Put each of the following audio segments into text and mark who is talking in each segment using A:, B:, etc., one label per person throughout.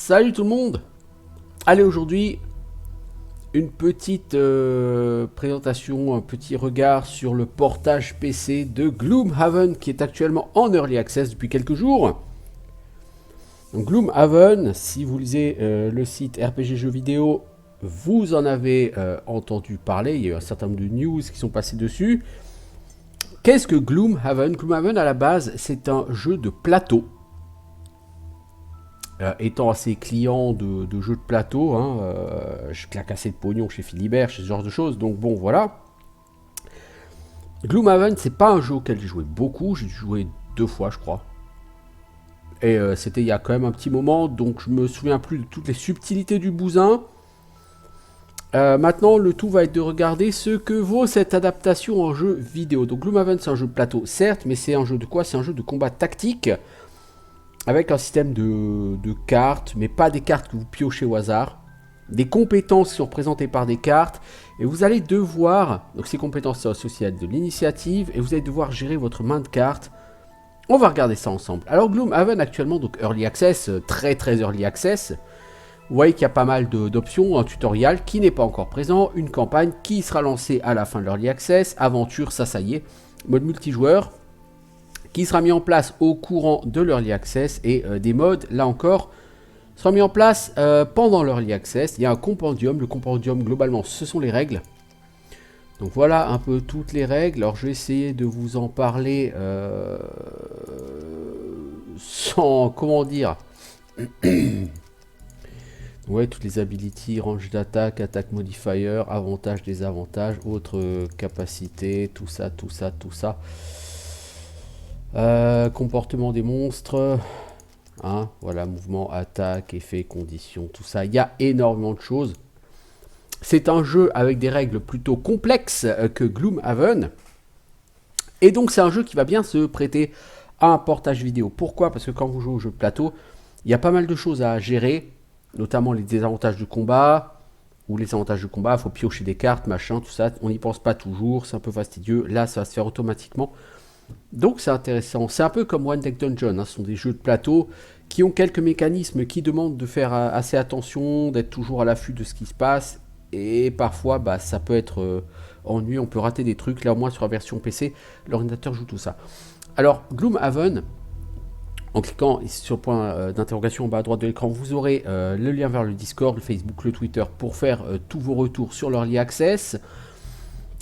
A: Salut tout le monde. Allez, aujourd'hui, une petite présentation, un petit regard sur le portage PC de Gloomhaven qui est actuellement en Early Access depuis quelques jours. Donc, Gloomhaven, si vous lisez le site RPG Jeux Vidéo, vous en avez entendu parler. Il y a eu un certain nombre de news qui sont passées dessus. Qu'est-ce que Gloomhaven? Gloomhaven, à la base, c'est un jeu de plateau. Étant assez client de jeux de plateau, hein, je claque assez de pognon chez Philibert, chez ce genre de choses, donc bon, voilà. Gloomhaven, c'est pas un jeu auquel j'ai joué beaucoup, j'ai joué 2 fois, je crois. Et c'était il y a quand même un petit moment, donc je me souviens plus de toutes les subtilités du bousin. Maintenant, le tout va être de regarder ce que vaut cette adaptation en jeu vidéo. Donc Gloomhaven, c'est un jeu de plateau, certes, mais c'est un jeu de quoi? C'est un jeu de combat tactique, avec un système de cartes, mais pas des cartes que vous piochez au hasard. Des compétences qui sont représentées par des cartes. Et vous allez devoir, donc ces compétences sont associées à de l'initiative, et vous allez devoir gérer votre main de cartes. On va regarder ça ensemble. Alors Gloomhaven actuellement, donc Early Access, très Early Access. Vous voyez qu'il y a pas mal d'options, un tutoriel qui n'est pas encore présent, une campagne qui sera lancée à la fin de l'Early Access, aventure, ça y est, mode multijoueur, qui sera mis en place au courant de l'Early Access, et des modes, là encore, sera mis en place pendant l'Early Access. Il y a un compendium, le compendium globalement ce sont les règles. Donc voilà un peu toutes les règles. Alors je vais essayer de vous en parler sans, comment dire, ouais, toutes les abilities, range d'attaque, attaque modifier, avantages, désavantages, autres capacités, tout ça. Comportement des monstres, hein, voilà, mouvement, attaque, effet, conditions, tout ça. Il y a énormément de choses. C'est un jeu avec des règles plutôt complexes que Gloomhaven. Et donc c'est un jeu qui va bien se prêter à un portage vidéo. Pourquoi? Parce que quand vous jouez au jeu de plateau, il y a pas mal de choses à gérer, notamment les désavantages du combat, ou les avantages du combat, il faut piocher des cartes, machin, tout ça. On n'y pense pas toujours, c'est un peu fastidieux. Là, ça va se faire automatiquement. Donc c'est intéressant, c'est un peu comme One Deck Dungeon, hein. Ce sont des jeux de plateau qui ont quelques mécanismes qui demandent de faire assez attention, d'être toujours à l'affût de ce qui se passe, et parfois ça peut être ennuyeux, on peut rater des trucs. Là au moins sur la version PC, l'ordinateur joue tout ça. Alors Gloomhaven, en cliquant sur le point d'interrogation en bas à droite de l'écran, vous aurez le lien vers le Discord, le Facebook, le Twitter pour faire tous vos retours sur l'Early Access.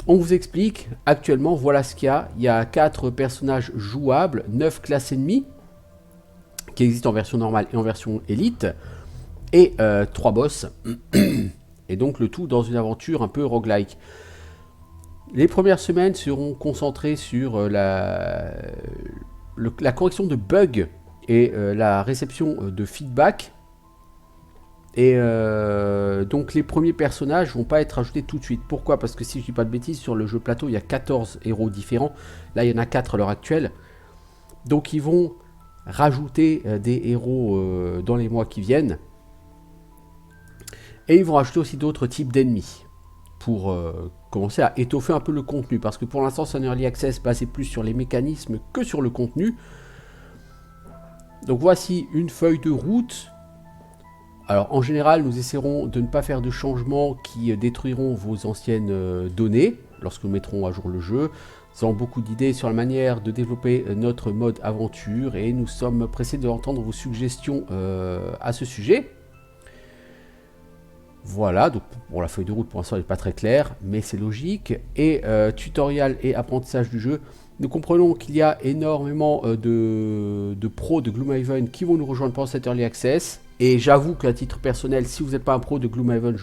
A: On vous explique, actuellement, voilà ce qu'il y a. Il y a 4 personnages jouables, 9 classes ennemies, qui existent en version normale et en version élite, et 3 boss. Et donc le tout dans une aventure un peu roguelike. Les premières semaines seront concentrées sur la correction de bugs et la réception de feedback. Et donc les premiers personnages vont pas être ajoutés tout de suite. Pourquoi? Parce que si je dis pas de bêtises, sur le jeu plateau, il y a 14 héros différents. Là, il y en a 4 à l'heure actuelle. Donc ils vont rajouter des héros dans les mois qui viennent. Et ils vont rajouter aussi d'autres types d'ennemis pour commencer à étoffer un peu le contenu. Parce que pour l'instant, c'est un Early Access basé plus sur les mécanismes que sur le contenu. Donc voici une feuille de route. Alors en général, nous essaierons de ne pas faire de changements qui détruiront vos anciennes données lorsque nous mettrons à jour le jeu. Nous avons beaucoup d'idées sur la manière de développer notre mode aventure et nous sommes pressés d'entendre vos suggestions à ce sujet. Voilà, donc pour la feuille de route pour l'instant elle n'est pas très claire, mais c'est logique. Et tutoriel et apprentissage du jeu. Nous comprenons qu'il y a énormément de pros de Gloomhaven qui vont nous rejoindre pendant cette Early Access. Et j'avoue qu'à titre personnel, si vous n'êtes pas un pro de Gloomhaven,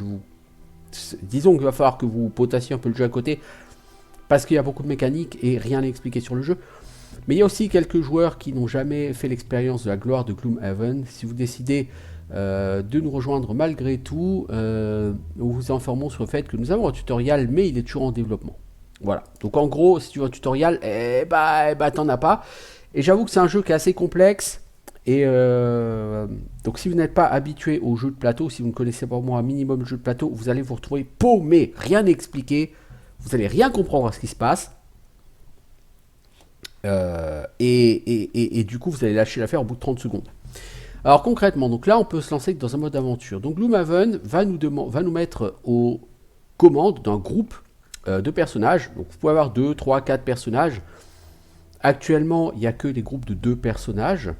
A: disons qu'il va falloir que vous potassiez un peu le jeu à côté, parce qu'il y a beaucoup de mécaniques et rien n'est expliqué sur le jjeu. Mais il y a aussi quelques joueurs qui n'ont jamais fait l'expérience de la gloire de Gloomhaven. Si vous décidez de nous rejoindre malgré tout, nous vous informons sur le fait que nous avons un tutoriel, mais il est toujours en développement. Voilà, donc en gros, si tu veux un tutoriel, t'en as pas. Et j'avoue que c'est un jeu qui est assez complexe. Et donc si vous n'êtes pas habitué aux jeux de plateau, si vous ne connaissez pas au moins un minimum de jeux de plateau, vous allez vous retrouver paumé, rien expliqué, vous n'allez rien comprendre à ce qui se passe. Et du coup vous allez lâcher l'affaire au bout de 30 secondes. Alors concrètement, donc là on peut se lancer dans un mode aventure. Donc Gloomhaven va nous mettre aux commandes d'un groupe de personnages. Donc vous pouvez avoir 2, 3, 4 personnages. Actuellement, il n'y a que des groupes de 2 personnages.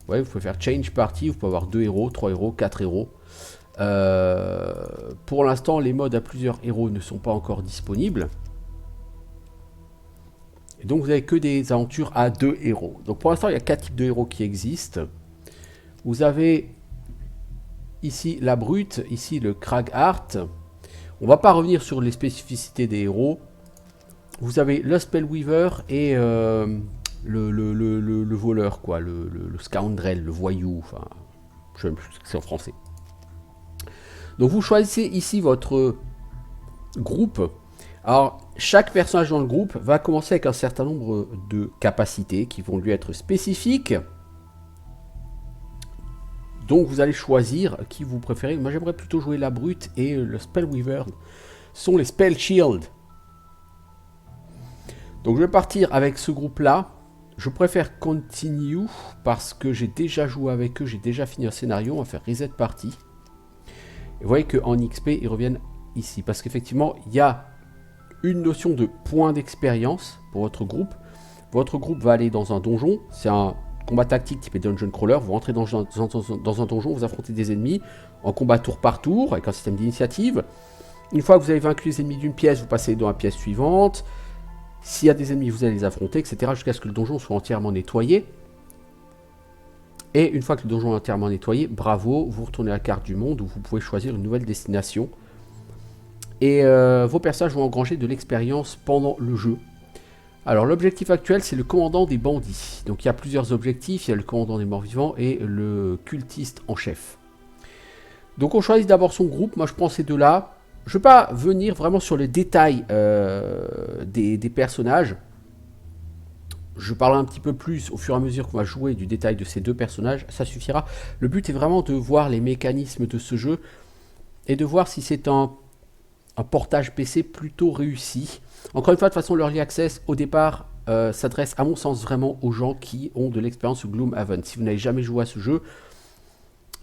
A: Ouais, vous pouvez faire change party, vous pouvez avoir 2 héros, 3 héros, 4 héros. Pour l'instant, les modes à plusieurs héros ne sont pas encore disponibles. Et donc vous n'avez que des aventures à 2 héros. Donc pour l'instant, il y a 4 types de héros qui existent. Vous avez ici la brute, ici le Kragheart. On va pas revenir sur les spécificités des héros. Vous avez le Spellweaver et le voleur, quoi, le scoundrel, le voyou, enfin, je sais même plus ce que c'est en français. Donc vous choisissez ici votre groupe. Alors, chaque personnage dans le groupe va commencer avec un certain nombre de capacités qui vont lui être spécifiques. Donc vous allez choisir qui vous préférez. Moi j'aimerais plutôt jouer la brute et le Spellweaver sont les Spell Shield. Donc je vais partir avec ce groupe là. Je préfère Continue parce que j'ai déjà joué avec eux, j'ai déjà fini un scénario, on va faire Reset Party. Et vous voyez qu'en XP ils reviennent ici parce qu'effectivement il y a une notion de points d'expérience pour votre groupe. Votre groupe va aller dans un donjon, c'est un combat tactique type Dungeon Crawler, vous rentrez dans un donjon, vous affrontez des ennemis en combat tour par tour avec un système d'initiative. Une fois que vous avez vaincu les ennemis d'une pièce, vous passez dans la pièce suivante. S'il y a des ennemis, vous allez les affronter, etc. jusqu'à ce que le donjon soit entièrement nettoyé. Et une fois que le donjon est entièrement nettoyé, bravo, vous retournez à la carte du monde où vous pouvez choisir une nouvelle destination. Et vos personnages vont engranger de l'expérience pendant le jeu. Alors l'objectif actuel c'est le commandant des bandits. Donc il y a plusieurs objectifs, il y a le commandant des morts vivants et le cultiste en chef. Donc on choisit d'abord son groupe, moi je prends ces deux-là. Je ne vais pas venir vraiment sur les détails des personnages. Je parlerai un petit peu plus au fur et à mesure qu'on va jouer du détail de ces deux personnages, ça suffira. Le but est vraiment de voir les mécanismes de ce jeu et de voir si c'est un portage PC plutôt réussi. Encore une fois, de toute façon, l'Early Access, au départ, s'adresse à mon sens vraiment aux gens qui ont de l'expérience sur Gloomhaven. Si vous n'avez jamais joué à ce jeu,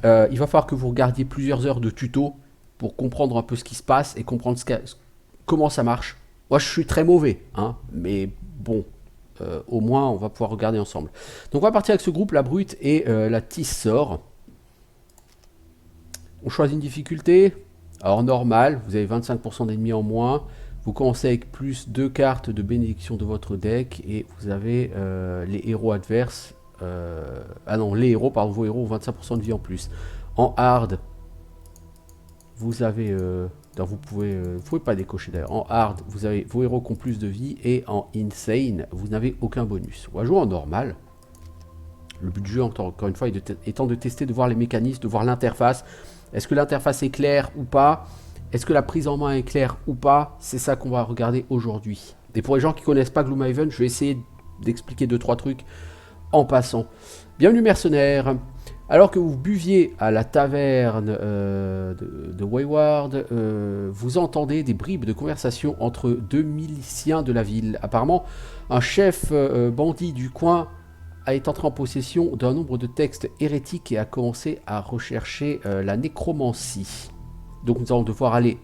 A: il va falloir que vous regardiez plusieurs heures de tuto pour comprendre un peu ce qui se passe et comprendre comment ça marche. Moi, je suis très mauvais, hein, mais bon, au moins, on va pouvoir regarder ensemble. Donc, on va partir avec ce groupe, la brute et la Tissor. On choisit une difficulté. Alors, normal, vous avez 25% d'ennemis en moins. Vous commencez avec plus 2 cartes de bénédiction de votre deck et vous avez les héros adverses. Les héros, pardon, vos héros ont 25% de vie en plus. En hard, vous avez. Vous pouvez pas décocher d'ailleurs. En hard, vous avez vos héros qui ont plus de vie et en insane, vous n'avez aucun bonus. On va jouer en normal. Le but du jeu, encore une fois, étant de tester, de voir les mécanismes, de voir l'interface. Est-ce que l'interface est claire ou pas? Est-ce que la prise en main est claire ou pas? C'est ça qu'on va regarder aujourd'hui. Et pour les gens qui ne connaissent pas Gloomhaven, je vais essayer d'expliquer 2-3 trucs en passant. Bienvenue mercenaires. Alors que vous buviez à la taverne de Wayward, vous entendez des bribes de conversation entre 2 miliciens de la ville. Apparemment, un chef bandit du coin est entré en possession d'un nombre de textes hérétiques et a commencé à rechercher la nécromancie. Donc nous allons devoir aller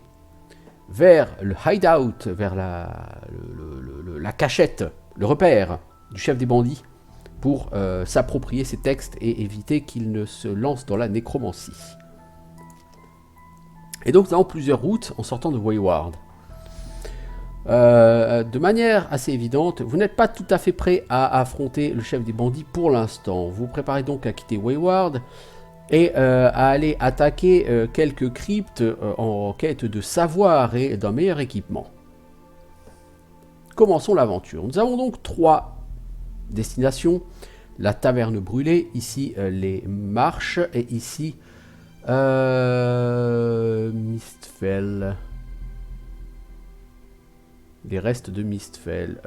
A: vers le hideout, vers la cachette, le repère du chef des bandits pour s'approprier ces textes et éviter qu'il ne se lance dans la nécromancie. Et donc nous avons plusieurs routes en sortant de Wayward. De manière assez évidente, vous n'êtes pas tout à fait prêt à affronter le chef des bandits pour l'instant. Vous vous préparez donc à quitter Wayward et à aller attaquer quelques cryptes en quête de savoir et d'un meilleur équipement. Commençons l'aventure. Nous avons donc 3 destinations. La taverne brûlée, ici les marches et ici Mistfell. Les restes de Mistfell.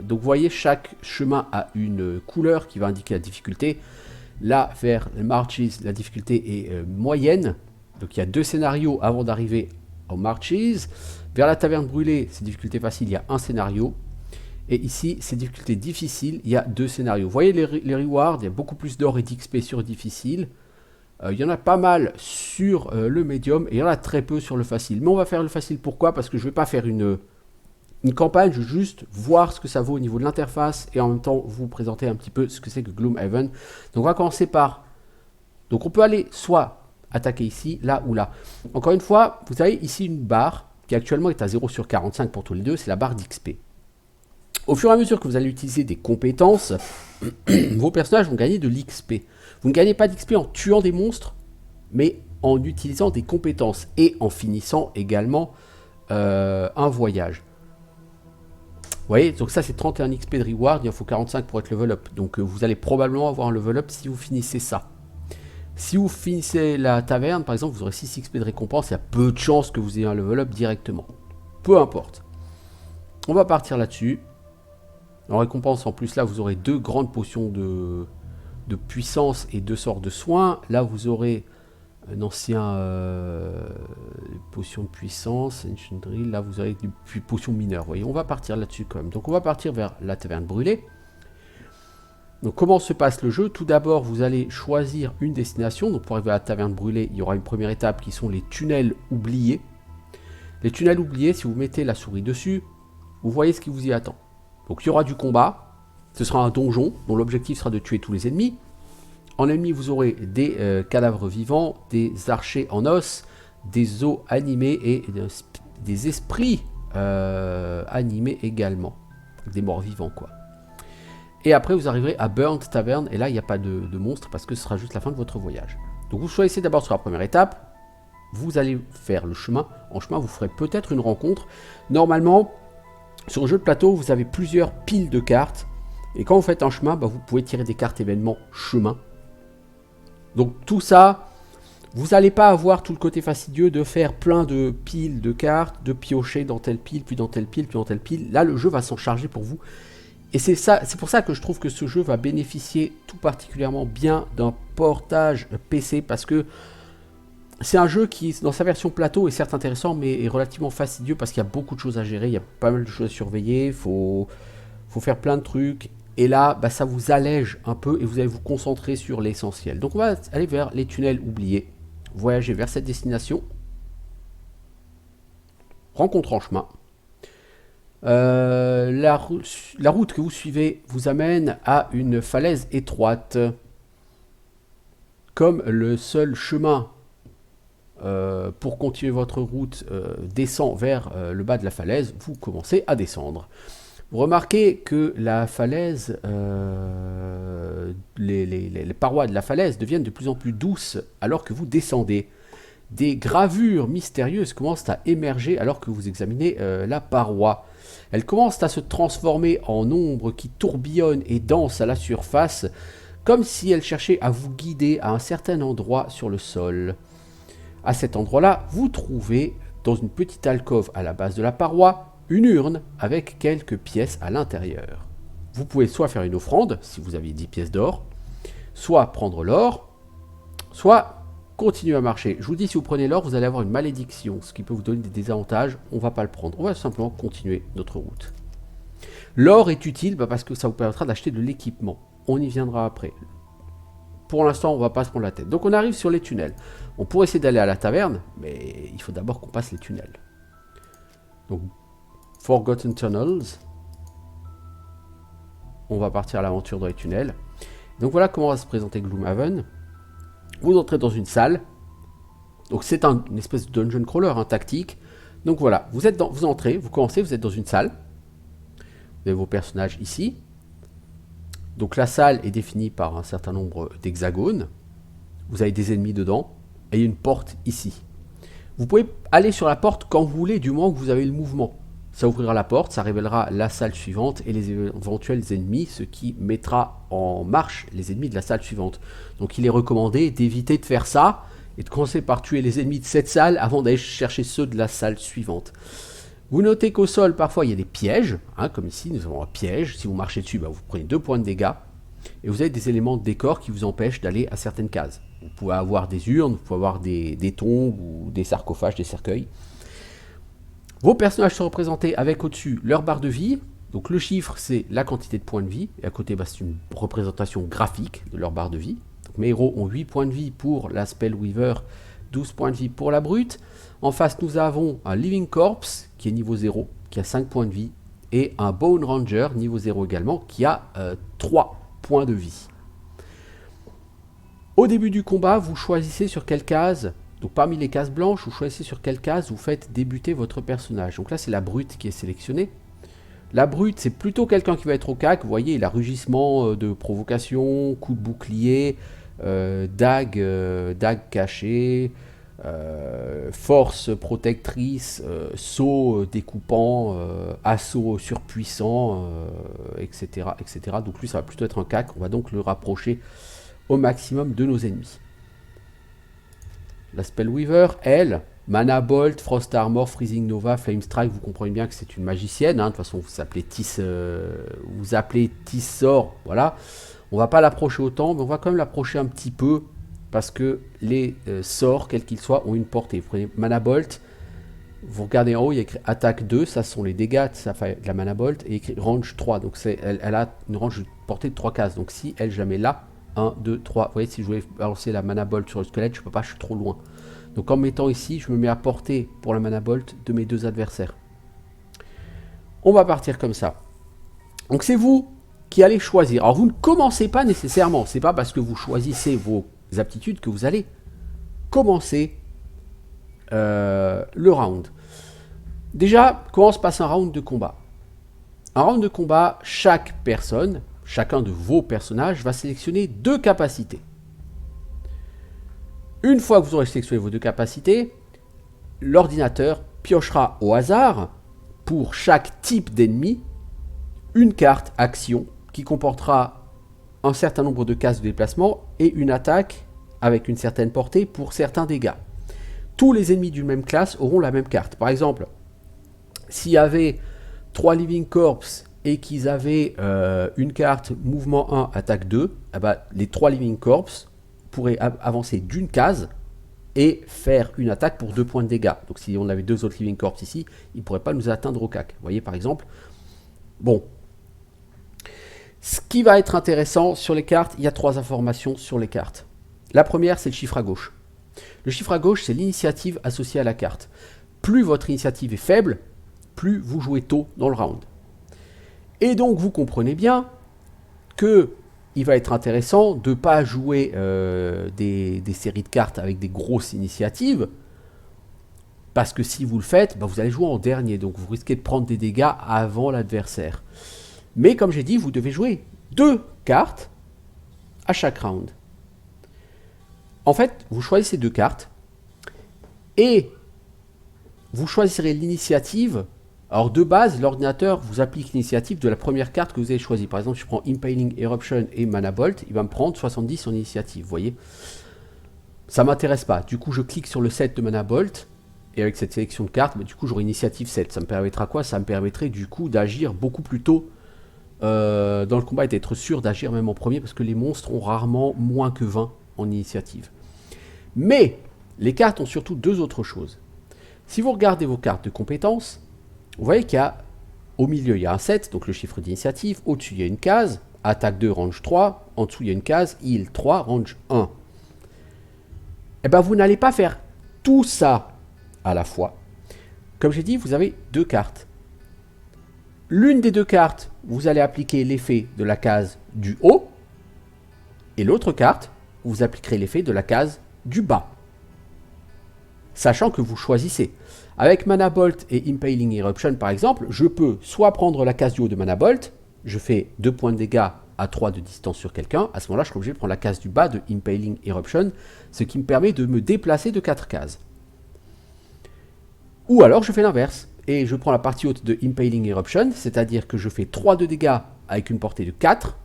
A: Donc vous voyez, chaque chemin a une couleur qui va indiquer la difficulté. Là, vers les Marches, la difficulté est moyenne. Donc il y a 2 scénarios avant d'arriver aux Marches. Vers la taverne brûlée, c'est difficulté facile, il y a un scénario. Et ici, c'est difficulté difficile, il y a 2 scénarios. Vous voyez les rewards, il y a beaucoup plus d'or et d'XP sur difficile. Il y en a pas mal sur le médium et il y en a très peu sur le facile. Mais on va faire le facile, pourquoi? Parce que je ne vais pas faire une campagne, je vais juste voir ce que ça vaut au niveau de l'interface et en même temps vous présenter un petit peu ce que c'est que Gloomhaven. Donc on va commencer par... Donc on peut aller soit attaquer ici, là ou là. Encore une fois, vous avez ici une barre qui actuellement est à 0 sur 45 pour tous les deux, c'est la barre d'XP. Au fur et à mesure que vous allez utiliser des compétences, vos personnages vont gagner de l'XP. Vous ne gagnez pas d'XP en tuant des monstres, mais en utilisant des compétences et en finissant également un voyage. Vous voyez, donc ça c'est 31 XP de reward, il en faut 45 pour être level up. Donc vous allez probablement avoir un level up si vous finissez ça. Si vous finissez la taverne, par exemple, vous aurez 6 XP de récompense, il y a peu de chances que vous ayez un level up directement. Peu importe. On va partir là-dessus. En récompense, en plus, là, vous aurez 2 grandes potions de puissance et 2 sorts de soins. Là, vous aurez un ancien potion de puissance, Ancient Drill. Là, vous aurez des potions mineures. Vous voyez, on va partir là-dessus quand même. Donc, on va partir vers la taverne brûlée. Donc, comment se passe le jeu? Tout d'abord, vous allez choisir une destination. Donc, pour arriver à la taverne brûlée, il y aura une première étape qui sont les tunnels oubliés. Les tunnels oubliés, si vous mettez la souris dessus, vous voyez ce qui vous y attend. Donc il y aura du combat, ce sera un donjon dont l'objectif sera de tuer tous les ennemis. En ennemi, vous aurez des cadavres vivants, des archers en os, des os animés et des esprits animés également. Des morts vivants quoi. Et après vous arriverez à Burnt Tavern et là il n'y a pas de monstre parce que ce sera juste la fin de votre voyage. Donc vous choisissez d'abord sur la première étape, vous allez faire le chemin. En chemin vous ferez peut-être une rencontre. Normalement, sur le jeu de plateau, vous avez plusieurs piles de cartes. Et quand vous faites un chemin, vous pouvez tirer des cartes événements chemin. Donc tout ça, vous n'allez pas avoir tout le côté fastidieux de faire plein de piles de cartes, de piocher dans telle pile, puis dans telle pile, puis dans telle pile. Là, le jeu va s'en charger pour vous. Et c'est pour ça que je trouve que ce jeu va bénéficier tout particulièrement bien d'un portage PC. Parce que c'est un jeu qui, dans sa version plateau, est certes intéressant, mais est relativement fastidieux parce qu'il y a beaucoup de choses à gérer, il y a pas mal de choses à surveiller, il faut faire plein de trucs. Et là, ça vous allège un peu et vous allez vous concentrer sur l'essentiel. Donc on va aller vers les tunnels oubliés, voyager vers cette destination, rencontre en chemin. La route que vous suivez vous amène à une falaise étroite. Comme le seul chemin pour continuer votre route descend vers le bas de la falaise, vous commencez à descendre. Vous remarquez que la falaise, les parois de la falaise deviennent de plus en plus douces alors que vous descendez. Des gravures mystérieuses commencent à émerger alors que vous examinez la paroi. Elles commencent à se transformer en ombres qui tourbillonnent et dansent à la surface, comme si elles cherchaient à vous guider à un certain endroit sur le sol. À cet endroit-là, vous trouvez, dans une petite alcôve à la base de la paroi, une urne avec quelques pièces à l'intérieur. Vous pouvez soit faire une offrande, si vous aviez 10 pièces d'or, soit prendre l'or, soit continuer à marcher. Je vous dis, si vous prenez l'or, vous allez avoir une malédiction, ce qui peut vous donner des désavantages. On ne va pas le prendre, on va simplement continuer notre route. L'or est utile parce que ça vous permettra d'acheter de l'équipement. On y viendra après. Pour l'instant, on ne va pas se prendre la tête. Donc on arrive sur les tunnels. On pourrait essayer d'aller à la taverne, mais il faut d'abord qu'on passe les tunnels. Donc, Forgotten Tunnels. On va partir à l'aventure dans les tunnels. Donc voilà comment va se présenter Gloomhaven. Vous entrez dans une salle. Donc c'est une espèce de dungeon crawler, tactique. Donc voilà, vous entrez, vous commencez, vous êtes dans une salle. Vous avez vos personnages ici. Donc la salle est définie par un certain nombre d'hexagones. Vous avez des ennemis dedans. Et il y a une porte ici. Vous pouvez aller sur la porte quand vous voulez, du moment que vous avez le mouvement. Ça ouvrira la porte, ça révélera la salle suivante et les éventuels ennemis, ce qui mettra en marche les ennemis de la salle suivante. Donc il est recommandé d'éviter de faire ça et de commencer par tuer les ennemis de cette salle avant d'aller chercher ceux de la salle suivante. Vous notez qu'au sol, parfois, il y a des pièges, comme ici, nous avons un piège. Si vous marchez dessus, vous prenez 2 points de dégâts. Et vous avez des éléments de décor qui vous empêchent d'aller à certaines cases. Vous pouvez avoir des urnes, vous pouvez avoir des tombes ou des sarcophages, des cercueils. Vos personnages sont représentés avec au-dessus leur barre de vie. Donc le chiffre, c'est la quantité de points de vie. Et à côté, c'est une représentation graphique de leur barre de vie. Donc mes héros ont 8 points de vie pour la Spellweaver, 12 points de vie pour la brute. En face, nous avons un Living Corpse qui est niveau 0, qui a 5 points de vie. Et un Bone Ranger, niveau 0 également, qui a 3 points de vie. Au début du combat, vous choisissez sur quelle case, donc parmi les cases blanches, vous choisissez sur quelle case vous faites débuter votre personnage. Donc là, c'est la brute qui est sélectionnée. La brute, c'est plutôt quelqu'un qui va être au cac. Vous voyez, il a rugissement de provocation, coup de bouclier, dague cachée, force protectrice, saut découpant, assaut surpuissant, etc., etc. Donc lui, ça va plutôt être un cac. On va donc le rapprocher au maximum de nos ennemis. La Spellweaver, elle, Mana Bolt, Frost Armor, Freezing Nova, Flame Strike, vous comprenez bien que c'est une magicienne. Hein. De toute façon, vous appelez Tissor, voilà. On va pas l'approcher autant, mais on va quand même l'approcher un petit peu, parce que les sorts, quels qu'ils soient, ont une portée. Vous prenez Mana Bolt, vous regardez en haut, il y a écrit Attaque 2, ça sont les dégâts de la Mana Bolt, et écrit Range 3, donc elle a une range de portée de 3 cases. Donc si elle, je la mets là, 1, 2, 3. Vous voyez, si je voulais balancer la Mana Bolt sur le squelette, je ne peux pas, je suis trop loin. Donc en mettant ici, je me mets à portée pour la Mana Bolt de mes deux adversaires. On va partir comme ça. Donc c'est vous qui allez choisir. Alors vous ne commencez pas nécessairement. C'est pas parce que vous choisissez vos aptitudes que vous allez commencer le round. Déjà, comment se passe un round de combat? Un round de combat, chaque personne, chacun de vos personnages va sélectionner 2 capacités. Une fois que vous aurez sélectionné vos 2 capacités, l'ordinateur piochera au hasard pour chaque type d'ennemi une carte action qui comportera un certain nombre de cases de déplacement et une attaque avec une certaine portée pour certains dégâts. Tous les ennemis d'une même classe auront la même carte. Par exemple, s'il y avait 3 Living Corpse et qu'ils avaient une carte mouvement 1, attaque 2, eh ben, les 3 Living Corpse pourraient avancer d'une case et faire une attaque pour 2 points de dégâts. Donc si on avait 2 autres Living Corpse ici, ils ne pourraient pas nous atteindre au cac. Vous voyez par exemple. Bon. Ce qui va être intéressant sur les cartes, il y a 3 informations sur les cartes. La première, c'est le chiffre à gauche. Le chiffre à gauche, c'est l'initiative associée à la carte. Plus votre initiative est faible, plus vous jouez tôt dans le round. Et donc, vous comprenez bien que il va être intéressant de ne pas jouer des séries de cartes avec des grosses initiatives, parce que si vous le faites, vous allez jouer en dernier, donc vous risquez de prendre des dégâts avant l'adversaire. Mais comme j'ai dit, vous devez jouer 2 cartes à chaque round. En fait, vous choisissez 2 cartes, et vous choisirez l'initiative. Alors de base, l'ordinateur vous applique l'initiative de la première carte que vous avez choisie. Par exemple, je prends Impaling Eruption et Mana Bolt, il va me prendre 70 en initiative, vous voyez. Ça ne m'intéresse pas. Du coup, je clique sur le set de Mana Bolt, et avec cette sélection de cartes, du coup, j'aurai initiative 7. Ça me permettra quoi? Ça me permettrait du coup d'agir beaucoup plus tôt dans le combat et d'être sûr d'agir même en premier, parce que les monstres ont rarement moins que 20 en initiative. Mais les cartes ont surtout 2 autres choses. Si vous regardez vos cartes de compétences, vous voyez qu'il y a, au milieu, il y a un 7, donc le chiffre d'initiative. Au-dessus, il y a une case, attaque 2, range 3. En dessous, il y a une case, heal 3, range 1. Eh bien, vous n'allez pas faire tout ça à la fois. Comme j'ai dit, vous avez 2 cartes. L'une des 2 cartes, vous allez appliquer l'effet de la case du haut. Et l'autre carte, vous appliquerez l'effet de la case du bas. Sachant que vous choisissez. Avec Mana Bolt et Impaling Eruption, par exemple, je peux soit prendre la case du haut de Mana Bolt, je fais 2 points de dégâts à 3 de distance sur quelqu'un. À ce moment-là, je suis obligé de prendre la case du bas de Impaling Eruption, ce qui me permet de me déplacer de 4 cases. Ou alors, je fais l'inverse, et je prends la partie haute de Impaling Eruption, c'est-à-dire que je fais 3 de dégâts avec une portée de 4,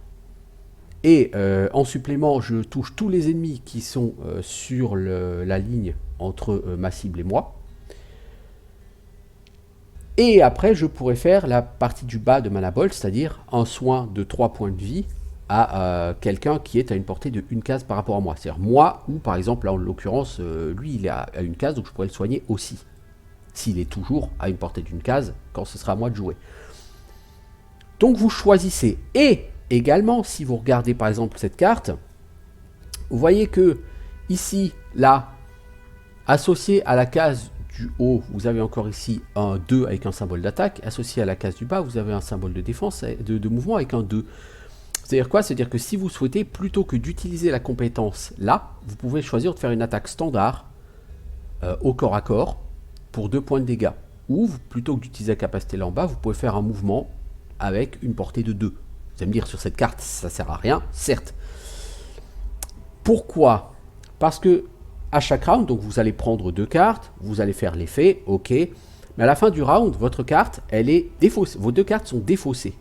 A: et en supplément, je touche tous les ennemis qui sont sur la ligne entre ma cible et moi. Et après, je pourrais faire la partie du bas de Mana Bolt, c'est-à-dire un soin de 3 points de vie à quelqu'un qui est à une portée de 1 case par rapport à moi. C'est-à-dire moi, ou par exemple, là en l'occurrence, lui, il est à 1 case, donc je pourrais le soigner aussi. S'il est toujours à une portée d'1 case, quand ce sera à moi de jouer. Donc vous choisissez. Et également, si vous regardez par exemple cette carte, vous voyez que ici, là, associé à la case du haut, vous avez encore ici un 2 avec un symbole d'attaque. Associé à la case du bas, vous avez un symbole de défense, de mouvement avec un 2. C'est-à-dire quoi? C'est-à-dire que si vous souhaitez, plutôt que d'utiliser la compétence là, vous pouvez choisir de faire une attaque standard au corps à corps pour 2 points de dégâts. Ou plutôt que d'utiliser la capacité là en bas, vous pouvez faire un mouvement avec une portée de 2. Vous allez me dire, sur cette carte, ça sert à rien, certes. Pourquoi? Parce que à chaque round, donc vous allez prendre 2 cartes, vous allez faire l'effet, ok. Mais à la fin du round, votre carte, elle est défaussée. Vos 2 cartes sont défaussées.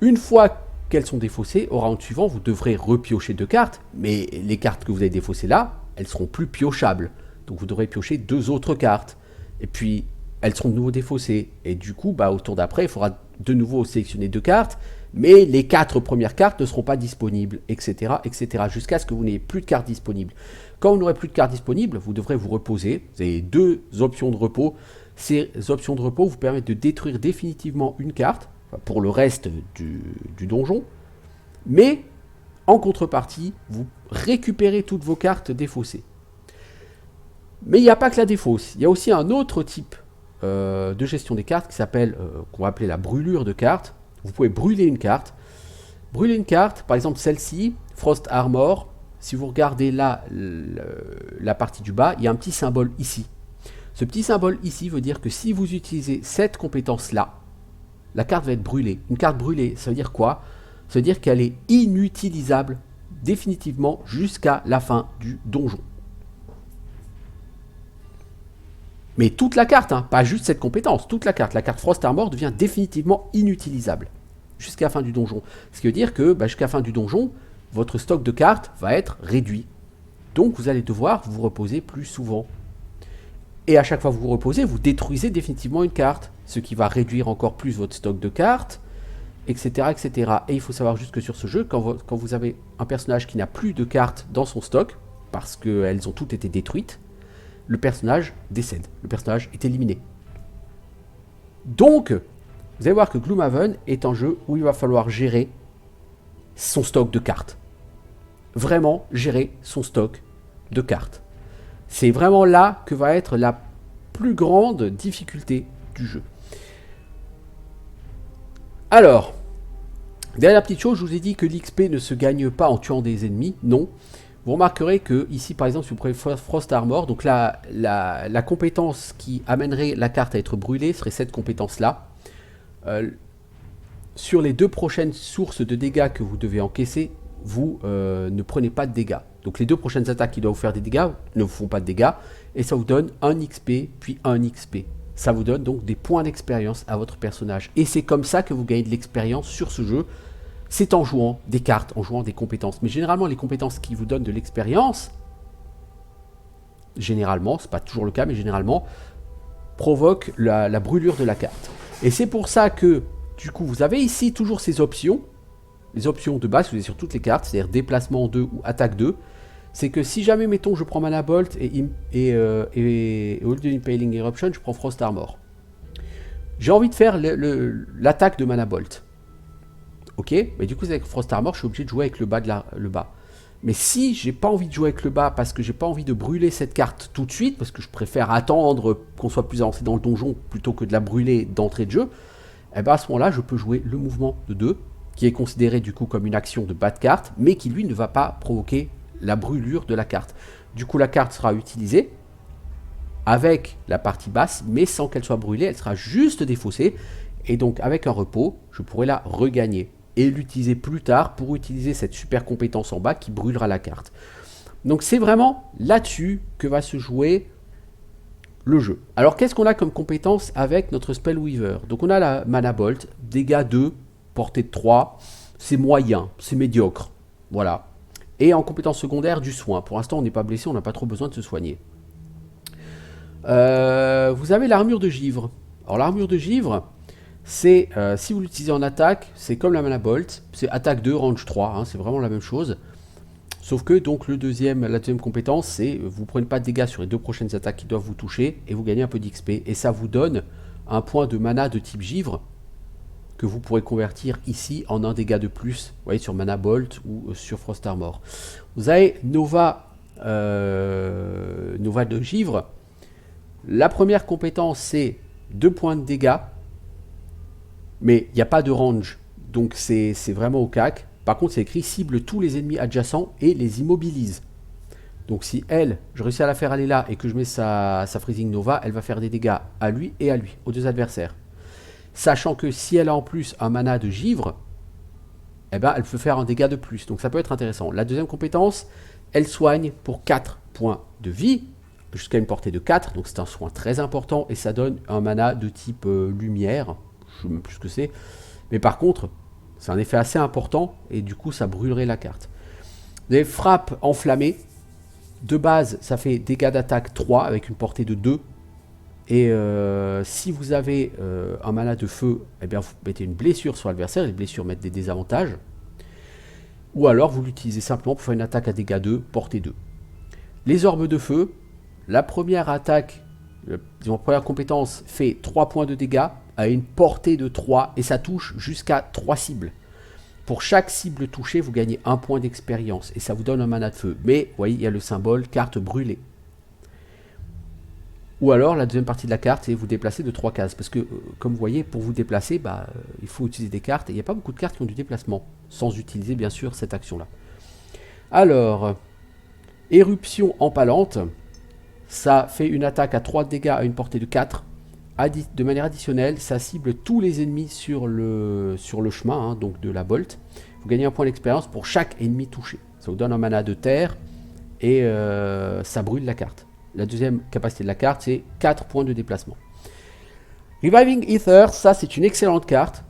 A: Une fois qu'elles sont défaussées, au round suivant, vous devrez repiocher 2 cartes, mais les cartes que vous avez défaussées là, elles seront plus piochables. Donc vous devrez piocher 2 autres cartes. Et puis, elles seront de nouveau défaussées. Et du coup, au tour d'après, il faudra de nouveau sélectionner 2 cartes, mais les 4 premières cartes ne seront pas disponibles, etc., etc., jusqu'à ce que vous n'ayez plus de cartes disponibles. Quand vous n'aurez plus de cartes disponibles, vous devrez vous reposer. Vous avez 2 options de repos. Ces options de repos vous permettent de détruire définitivement une carte, pour le reste du donjon, mais en contrepartie, vous récupérez toutes vos cartes défaussées. Mais il n'y a pas que la défausse, il y a aussi un autre type de gestion des cartes qui s'appelle, qu'on va appeler la brûlure de cartes. Vous pouvez brûler une carte. Brûler une carte, par exemple celle-ci, Frost Armor, si vous regardez là la partie du bas, il y a un petit symbole ici. Ce petit symbole ici veut dire que si vous utilisez cette compétence-là, la carte va être brûlée. Une carte brûlée, ça veut dire quoi? Ça veut dire qu'elle est inutilisable définitivement jusqu'à la fin du donjon. Mais toute la carte, pas juste cette compétence, toute la carte. La carte Frost Armor devient définitivement inutilisable jusqu'à la fin du donjon. Ce qui veut dire que jusqu'à la fin du donjon, votre stock de cartes va être réduit. Donc vous allez devoir vous reposer plus souvent. Et à chaque fois que vous vous reposez, vous détruisez définitivement une carte, ce qui va réduire encore plus votre stock de cartes, etc., etc. Et il faut savoir juste que sur ce jeu, quand vous avez un personnage qui n'a plus de cartes dans son stock, parce qu'elles ont toutes été détruites, le personnage décède, le personnage est éliminé. Donc, vous allez voir que Gloomhaven est un jeu où il va falloir gérer son stock de cartes. Vraiment gérer son stock de cartes. C'est vraiment là que va être la plus grande difficulté du jeu. Alors, dernière petite chose, je vous ai dit que l'XP ne se gagne pas en tuant des ennemis. Non. Vous remarquerez que ici, par exemple, si vous prenez Frost Armor, donc là, la compétence qui amènerait la carte à être brûlée serait cette compétence-là. Sur les 2 prochaines sources de dégâts que vous devez encaisser, vous ne prenez pas de dégâts. Donc les 2 prochaines attaques qui doivent vous faire des dégâts ne vous font pas de dégâts. Et ça vous donne 1 XP, puis 1 XP. Ça vous donne donc des points d'expérience à votre personnage. Et c'est comme ça que vous gagnez de l'expérience sur ce jeu. C'est en jouant des cartes, en jouant des compétences. Mais généralement, les compétences qui vous donnent de l'expérience, généralement, c'est pas toujours le cas, mais généralement, provoquent la brûlure de la carte. Et c'est pour ça que, du coup, vous avez ici toujours ces options. Les options de base, vous avez sur toutes les cartes, c'est-à-dire déplacement 2 ou attaque 2. C'est que si jamais, mettons, je prends Mana Bolt et Hold the Impaling Eruption, je prends Frost Armor. J'ai envie de faire l'attaque de Mana Bolt. Ok, mais du coup, avec Frost Armor, je suis obligé de jouer avec le bas. Mais si j'ai pas envie de jouer avec le bas parce que j'ai pas envie de brûler cette carte tout de suite, parce que je préfère attendre qu'on soit plus avancé dans le donjon plutôt que de la brûler d'entrée de jeu, et à ce moment-là, je peux jouer le mouvement de 2, qui est considéré du coup comme une action de bas de carte, mais qui lui ne va pas provoquer la brûlure de la carte. Du coup, la carte sera utilisée avec la partie basse, mais sans qu'elle soit brûlée, elle sera juste défaussée, et donc avec un repos, je pourrai la regagner et l'utiliser plus tard pour utiliser cette super compétence en bas qui brûlera la carte. Donc c'est vraiment là-dessus que va se jouer le jeu. Alors qu'est-ce qu'on a comme compétence avec notre Spellweaver? Donc on a la Mana Bolt, dégâts 2, portée de 3, c'est moyen, c'est médiocre, voilà. Et en compétence secondaire, du soin. Pour l'instant on n'est pas blessé, on n'a pas trop besoin de se soigner. Vous avez l'armure de givre. Alors l'armure de givre, c'est, si vous l'utilisez en attaque, c'est comme la Mana Bolt, c'est attaque 2, range 3, c'est vraiment la même chose. Sauf que donc la deuxième compétence, c'est vous ne prenez pas de dégâts sur les 2 prochaines attaques qui doivent vous toucher, et vous gagnez un peu d'XP. Et ça vous donne un point de mana de type givre, que vous pourrez convertir ici en un dégât de plus, vous voyez, sur Mana Bolt ou sur Frost Armor. Vous avez Nova, Nova de Givre. La première compétence, c'est 2 points de dégâts, mais il n'y a pas de range, donc c'est vraiment au cac. Par contre, c'est écrit cible tous les ennemis adjacents et les immobilise. Donc si elle, je réussis à la faire aller là et que je mets sa Freezing Nova, elle va faire des dégâts à lui et à lui, aux deux adversaires. Sachant que si elle a en plus un mana de givre, eh ben, elle peut faire un dégât de plus. Donc ça peut être intéressant. La deuxième compétence, elle soigne pour 4 points de vie, jusqu'à une portée de 4. Donc c'est un soin très important et ça donne un mana de type lumière. Je ne sais même plus ce que c'est. Mais par contre, c'est un effet assez important et du coup ça brûlerait la carte. Vous avez frappe enflammée. De base, ça fait dégâts d'attaque 3 avec une portée de 2. Et si vous avez un mana de feu, eh bien vous mettez une blessure sur l'adversaire. Les blessures mettent des désavantages. Ou alors vous l'utilisez simplement pour faire une attaque à dégâts 2, portée 2. Les orbes de feu, la première attaque, disons, la première compétence fait 3 points de dégâts à une portée de 3 et ça touche jusqu'à 3 cibles. Pour chaque cible touchée, vous gagnez 1 point d'expérience et ça vous donne un mana de feu. Mais, vous voyez, il y a le symbole carte brûlée. Ou alors, la deuxième partie de la carte, c'est vous déplacer de 3 cases. Parce que, comme vous voyez, pour vous déplacer, il faut utiliser des cartes. Et il n'y a pas beaucoup de cartes qui ont du déplacement, sans utiliser, bien sûr, cette action-là. Alors, éruption empalante, ça fait une attaque à 3 dégâts à une portée de 4. De manière additionnelle, ça cible tous les ennemis sur le chemin, donc de la bolt. Vous gagnez un point d'expérience pour chaque ennemi touché. Ça vous donne un mana de terre et ça brûle la carte. La deuxième capacité de la carte, c'est 4 points de déplacement. Reviving Ether, ça c'est une excellente carte.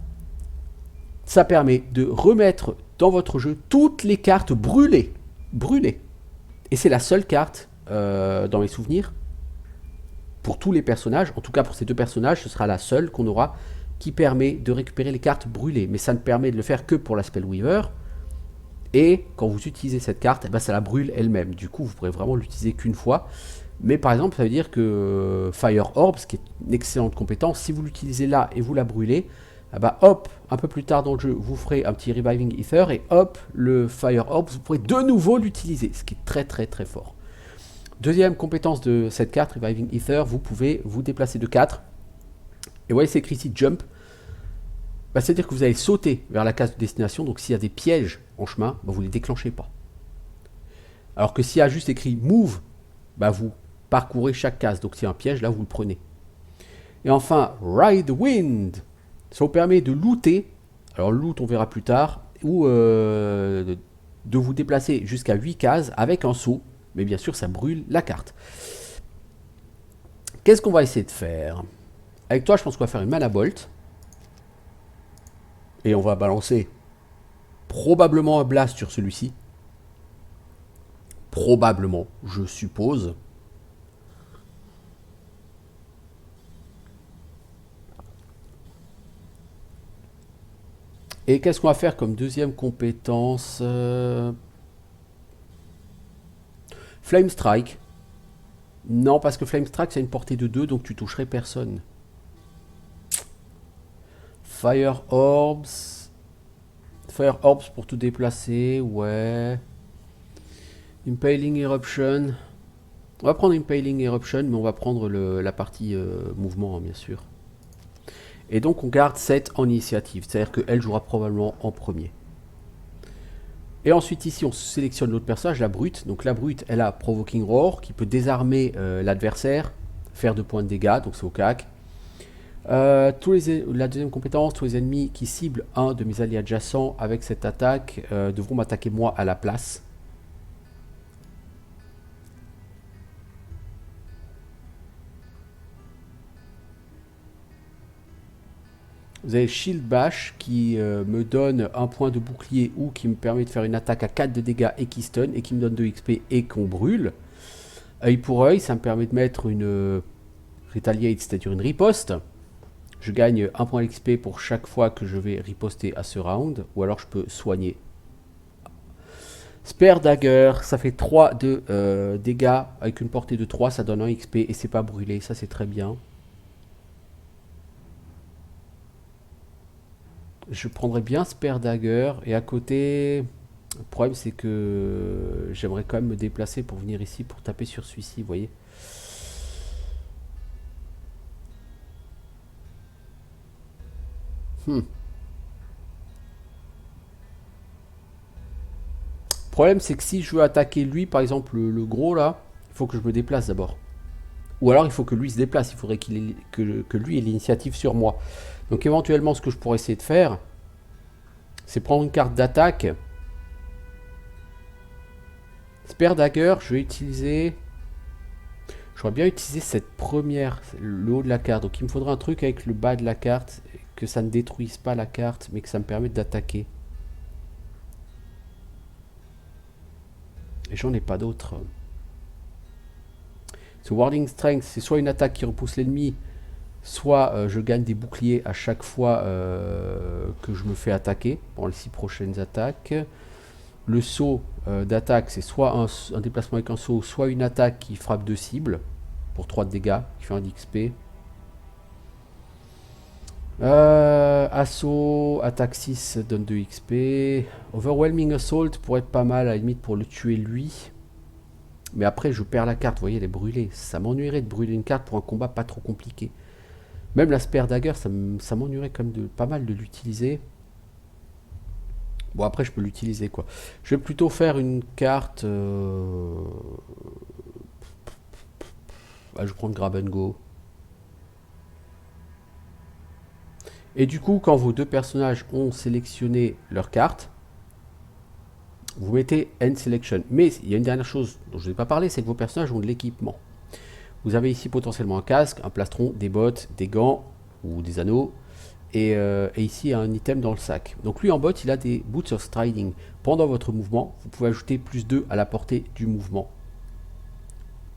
A: Ça permet de remettre dans votre jeu toutes les cartes brûlées. Brûlées. Et c'est la seule carte, dans mes souvenirs, pour tous les personnages, en tout cas pour ces deux personnages, ce sera la seule qu'on aura qui permet de récupérer les cartes brûlées. Mais ça ne permet de le faire que pour la Spellweaver. Et quand vous utilisez cette carte, eh ben, ça la brûle elle-même. Du coup, vous pourrez vraiment l'utiliser qu'une fois. Mais par exemple, ça veut dire que Fire Orb, ce qui est une excellente compétence, si vous l'utilisez là et vous la brûlez, eh ben, hop, un peu plus tard dans le jeu, vous ferez un petit Reviving Ether et hop, le Fire Orb, vous pourrez de nouveau l'utiliser, ce qui est très très très fort. Deuxième compétence de cette carte, Reviving Ether, vous pouvez vous déplacer de 4. Et vous voyez, c'est écrit ici Jump. Bah, c'est-à-dire que vous allez sauter vers la case de destination. Donc s'il y a des pièges en chemin, bah, vous ne les déclenchez pas. Alors que s'il y a juste écrit Move, bah, vous parcourez chaque case. Donc s'il y a un piège, là, vous le prenez. Et enfin, Ride Wind. Ça vous permet de looter. Alors loot, on verra plus tard. Ou de vous déplacer jusqu'à 8 cases avec un saut. Mais bien sûr, ça brûle la carte. Qu'est-ce qu'on va essayer de faire? Avec toi, je pense qu'on va faire une Mana Bolt. Et on va balancer probablement un Blast sur celui-ci. Probablement, je suppose. Et qu'est-ce qu'on va faire comme deuxième compétence? Flame Strike. Non, parce que Flame Strike, c'est une portée de 2, donc tu toucherais personne. Fire Orbs. Fire Orbs pour tout déplacer, ouais. Impaling Eruption. On va prendre Impaling Eruption, mais on va prendre la partie mouvement, hein, bien sûr. Et donc on garde 7 en initiative, c'est-à-dire qu'elle jouera probablement en premier. Et ensuite ici on sélectionne l'autre personnage, la brute. Donc la brute, elle a Provoking Roar qui peut désarmer l'adversaire, faire 2 points de dégâts, donc c'est au cac. La deuxième compétence, tous les ennemis qui ciblent un de mes alliés adjacents avec cette attaque devront m'attaquer moi à la place. Vous avez Shield Bash qui me donne un point de bouclier ou qui me permet de faire une attaque à 4 de dégâts et qui stun et qui me donne 2 XP et qu'on brûle. Œil pour œil, ça me permet de mettre une Retaliate, c'est-à-dire une riposte. Je gagne 1 point d'XP pour chaque fois que je vais riposter à ce round. Ou alors je peux soigner. Spear Dagger, ça fait 3 de dégâts avec une portée de 3. Ça donne 1 XP et c'est pas brûlé. Ça c'est très bien. Je prendrais bien Spear Dagger. Et à côté, le problème c'est que j'aimerais quand même me déplacer pour venir ici pour taper sur celui-ci, vous voyez. Le problème c'est que si je veux attaquer lui, par exemple le gros là, il faut que je me déplace d'abord. Ou alors il faut que lui se déplace, il faudrait que lui ait l'initiative sur moi. Donc éventuellement ce que je pourrais essayer de faire, c'est prendre une carte d'attaque. Spear Dagger, je vais utiliser... J'aurais bien utilisé cette première, le haut de la carte. Donc il me faudra un truc avec le bas de la carte, que ça ne détruise pas la carte, mais que ça me permette d'attaquer. Et j'en ai pas d'autres. Ce Warding Strength, c'est soit une attaque qui repousse l'ennemi, soit je gagne des boucliers à chaque fois que je me fais attaquer, pendant les 6 prochaines attaques. Le saut d'attaque, c'est soit un déplacement avec un saut, soit une attaque qui frappe 2 cibles, pour 3 de dégâts, qui fait un d'XP. Assaut, attaque 6 donne 2 XP. Overwhelming Assault pourrait être pas mal à la limite pour le tuer lui. Mais après je perds la carte, vous voyez elle est brûlée. Ça m'ennuierait de brûler une carte pour un combat pas trop compliqué. Même la Spear Dagger ça m'ennuierait quand même pas mal de l'utiliser. Bon après je peux l'utiliser quoi. Je vais plutôt faire une carte... je vais prendre Grab and Go. Et du coup, quand vos deux personnages ont sélectionné leur carte, vous mettez End Selection. Mais il y a une dernière chose dont je n'ai pas parlé, c'est que vos personnages ont de l'équipement. Vous avez ici potentiellement un casque, un plastron, des bottes, des gants ou des anneaux. Et ici, un item dans le sac. Donc lui, en botte, il a des Boots of Striding. Pendant votre mouvement, vous pouvez ajouter plus 2 à la portée du mouvement.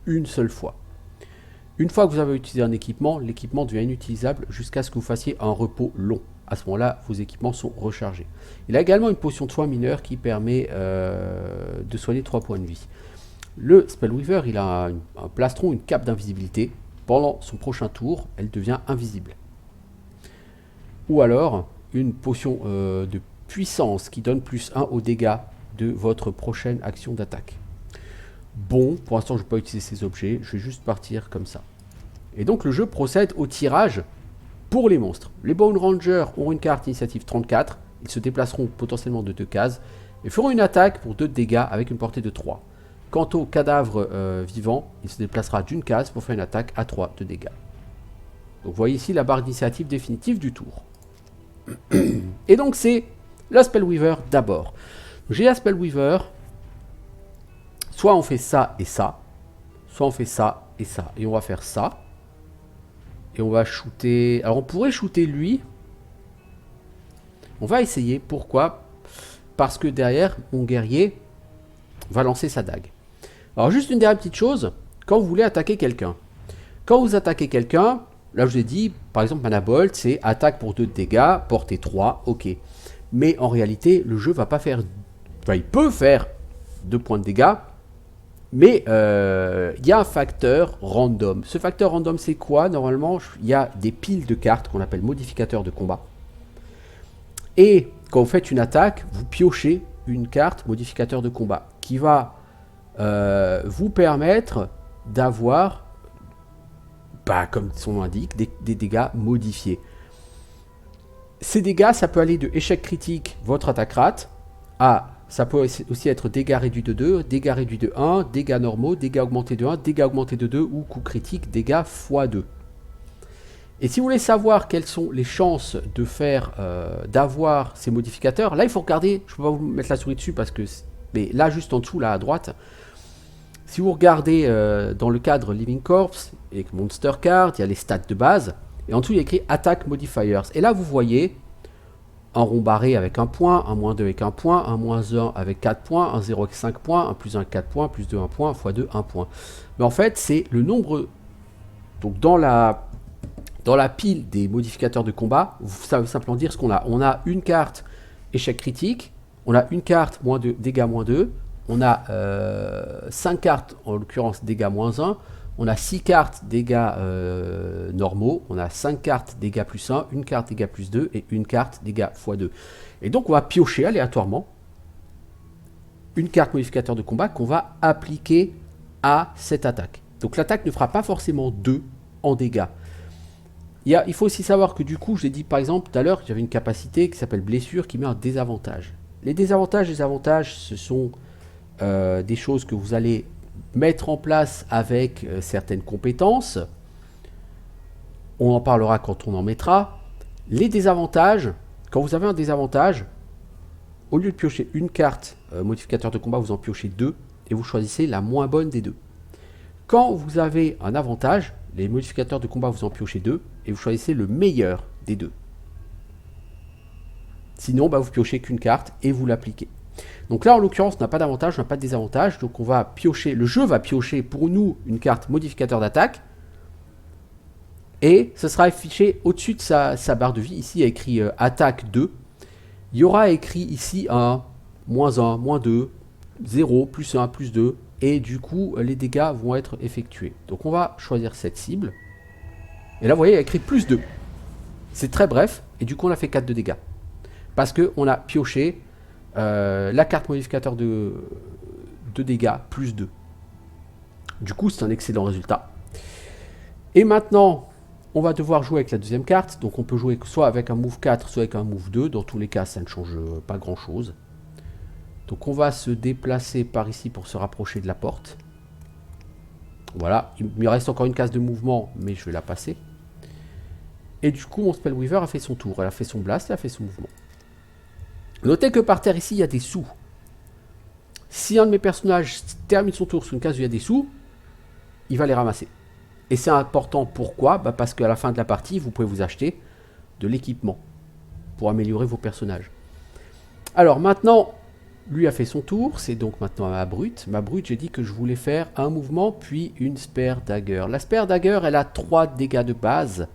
A: Une seule fois. Une fois que vous avez utilisé un équipement, l'équipement devient inutilisable jusqu'à ce que vous fassiez un repos long. À ce moment-là, vos équipements sont rechargés. Il a également une potion de soin mineure qui permet de soigner 3 points de vie. Le Spellweaver, il a un plastron, une cape d'invisibilité. Pendant son prochain tour, elle devient invisible. Ou alors, une potion de puissance qui donne plus 1 aux dégâts de votre prochaine action d'attaque. Bon, pour l'instant, je ne vais pas utiliser ces objets. Je vais juste partir comme ça. Et donc, le jeu procède au tirage pour les monstres. Les Bone Rangers ont une carte initiative 34. Ils se déplaceront potentiellement de 2 cases et feront une attaque pour 2 de dégâts avec une portée de 3. Quant au cadavre vivant, il se déplacera d'une case pour faire une attaque à 3 de dégâts. Donc, vous voyez ici la barre d'initiative définitive du tour. Et donc, c'est la Spellweaver d'abord. J'ai la Spellweaver. Soit on fait ça et ça, soit on fait ça et ça. Et on va faire ça. Et on va shooter... Alors on pourrait shooter lui. On va essayer. Pourquoi? Parce que derrière, mon guerrier va lancer sa dague. Alors juste une dernière petite chose. Quand vous voulez attaquer quelqu'un. Quand vous attaquez quelqu'un, là je vous ai dit, par exemple Manabolt, c'est attaque pour 2 de dégâts, portée 3, ok. Mais en réalité, le jeu va pas faire... Enfin, il peut faire 2 points de dégâts. Mais il y a un facteur random. Ce facteur random, c'est quoi? Normalement, il y a des piles de cartes qu'on appelle modificateurs de combat. Et quand vous faites une attaque, vous piochez une carte modificateur de combat qui va vous permettre d'avoir, comme son nom l'indique, des dégâts modifiés. Ces dégâts, ça peut aller de échec critique, votre attaque rate, à... Ça peut aussi être dégâts réduits de 2, dégâts réduits de 1, dégâts normaux, dégâts augmentés de 1, dégâts augmentés de 2 ou coup critique, dégâts x2. Et si vous voulez savoir quelles sont les chances de faire, d'avoir ces modificateurs, là il faut regarder, je ne peux pas vous mettre la souris dessus parce que, mais là juste en dessous, là à droite, si vous regardez dans le cadre Living Corpse, et Monster Card, il y a les stats de base, et en dessous il y a écrit Attack Modifiers. Et là vous voyez un rond barré avec 1 point, un -2 avec 1 point, un -1 avec 4 points, un 0 avec 5 points, un +1 avec 4 points, +2 1 point, x2 1 point. Mais en fait, c'est le nombre... Donc dans la pile des modificateurs de combat, ça veut simplement dire ce qu'on a. On a une carte échec critique, on a une carte -2, dégâts -2, on a 5 cartes, en l'occurrence dégâts -1, On a 6 cartes dégâts normaux, on a 5 cartes dégâts plus 1, une carte dégâts plus 2 et une carte dégâts x2. Et donc on va piocher aléatoirement une carte modificateur de combat qu'on va appliquer à cette attaque. Donc l'attaque ne fera pas forcément 2 en dégâts. Il faut aussi savoir que du coup, je l'ai dit par exemple tout à l'heure, j'avais une capacité qui s'appelle blessure qui met un désavantage. Les désavantages, ce sont des choses que vous allez mettre en place avec certaines compétences. On en parlera quand on en mettra. Les désavantages, quand vous avez un désavantage, au lieu de piocher une carte modificateur de combat, vous en piochez 2 et vous choisissez la moins bonne des 2. Quand vous avez un avantage, les modificateurs de combat, vous en piochez 2 et vous choisissez le meilleur des 2. Sinon, vous piochez qu'une carte et vous l'appliquez. Donc là, en l'occurrence, on n'a pas d'avantage, on n'a pas de désavantage. Donc on va piocher, le jeu va piocher pour nous une carte modificateur d'attaque. Et ce sera affiché au-dessus de sa barre de vie. Ici, il y a écrit attaque 2. Il y aura écrit ici un, moins 2, 0, plus 1, plus 2. Et du coup, les dégâts vont être effectués. Donc on va choisir cette cible. Et là, vous voyez, il y a écrit plus 2. C'est très bref. Et du coup, on a fait 4 de dégâts. Parce qu'on a pioché la carte modificateur de dégâts, plus 2. Du coup, c'est un excellent résultat. Et maintenant, on va devoir jouer avec la deuxième carte. Donc on peut jouer soit avec un move 4, soit avec un move 2. Dans tous les cas, ça ne change pas grand-chose. Donc on va se déplacer par ici pour se rapprocher de la porte. Voilà, il me reste encore une case de mouvement, mais je vais la passer. Et du coup, mon Spellweaver a fait son tour. Elle a fait son blast, elle a fait son mouvement. Notez que par terre, ici, il y a des sous. Si un de mes personnages termine son tour sur une case où il y a des sous, il va les ramasser. Et c'est important, pourquoi? Parce qu'à la fin de la partie, vous pouvez vous acheter de l'équipement pour améliorer vos personnages. Alors maintenant, lui a fait son tour, c'est donc maintenant à ma brute. Ma brute, j'ai dit que je voulais faire un mouvement, puis une Spear Dagger. La Spear Dagger, elle a 3 dégâts de base.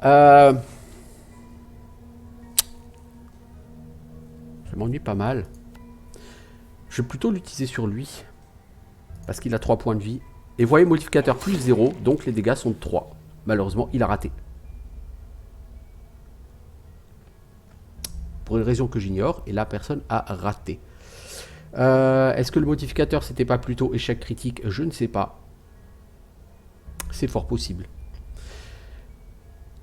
A: Je m'ennuie pas mal. Je vais plutôt l'utiliser sur lui, parce qu'il a 3 points de vie. Et vous voyez, modificateur plus 0, donc les dégâts sont de 3. Malheureusement, il a raté. Pour une raison que j'ignore, et la personne a raté. Est-ce que le modificateur, c'était pas plutôt échec critique? Je ne sais pas. C'est fort possible.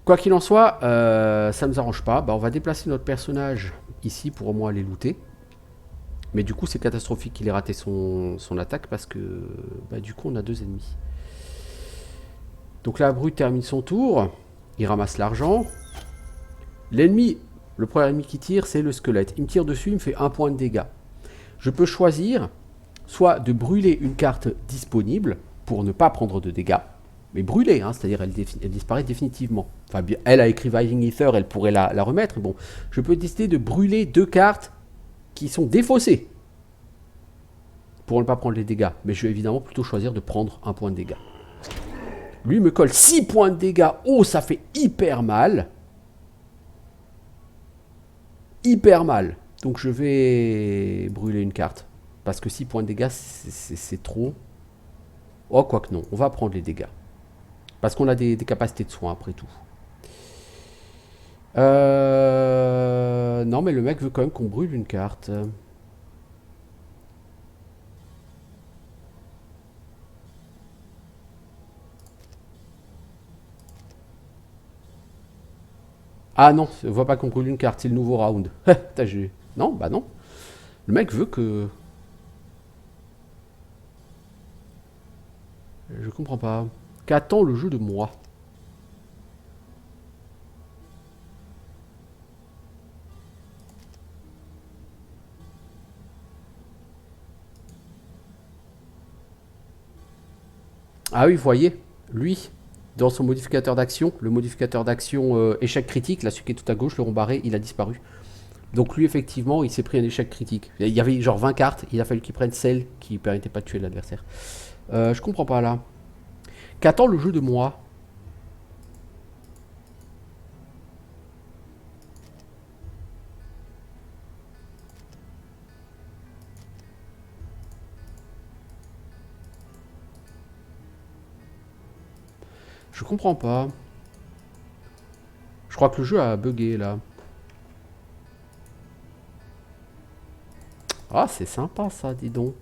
A: Quoi qu'il en soit, ça ne nous arrange pas. On va déplacer notre personnage ici pour au moins aller looter. Mais du coup, c'est catastrophique qu'il ait raté son attaque parce que du coup, on a 2 ennemis. Donc la brute termine son tour. Il ramasse l'argent. L'ennemi, le premier ennemi qui tire, c'est le squelette. Il me tire dessus, il me fait 1 point de dégâts. Je peux choisir soit de brûler une carte disponible pour ne pas prendre de dégâts. Mais brûler, hein, c'est-à-dire elle disparaît définitivement. Enfin, elle a écrit Viving Ether, elle pourrait la remettre. Bon, je peux décider de brûler 2 cartes qui sont défaussées pour ne pas prendre les dégâts. Mais je vais évidemment plutôt choisir de prendre 1 point de dégâts. Lui me colle 6 points de dégâts. Oh, ça fait hyper mal. Hyper mal. Donc je vais brûler une carte. Parce que 6 points de dégâts, c'est trop. Oh, quoique non. On va prendre les dégâts. Parce qu'on a des capacités de soins après tout. Non, mais le mec veut quand même qu'on brûle une carte. Ah non, je vois pas qu'on brûle une carte, c'est le nouveau round. Non, bah non. Le mec veut que... Je comprends pas. Qu'attend le jeu de moi? Ah oui, vous voyez, lui, dans son modificateur d'action, le modificateur d'action échec critique, là, celui qui est tout à gauche, le rond barré, il a disparu. Donc lui, effectivement, il s'est pris un échec critique. Il y avait genre 20 cartes, il a fallu qu'il prenne celle qui ne permettait pas de tuer l'adversaire. Je comprends pas là. Qu'attend le jeu de moi? Je comprends pas. Je crois que le jeu a bugué là. Ah, c'est sympa ça, dis donc.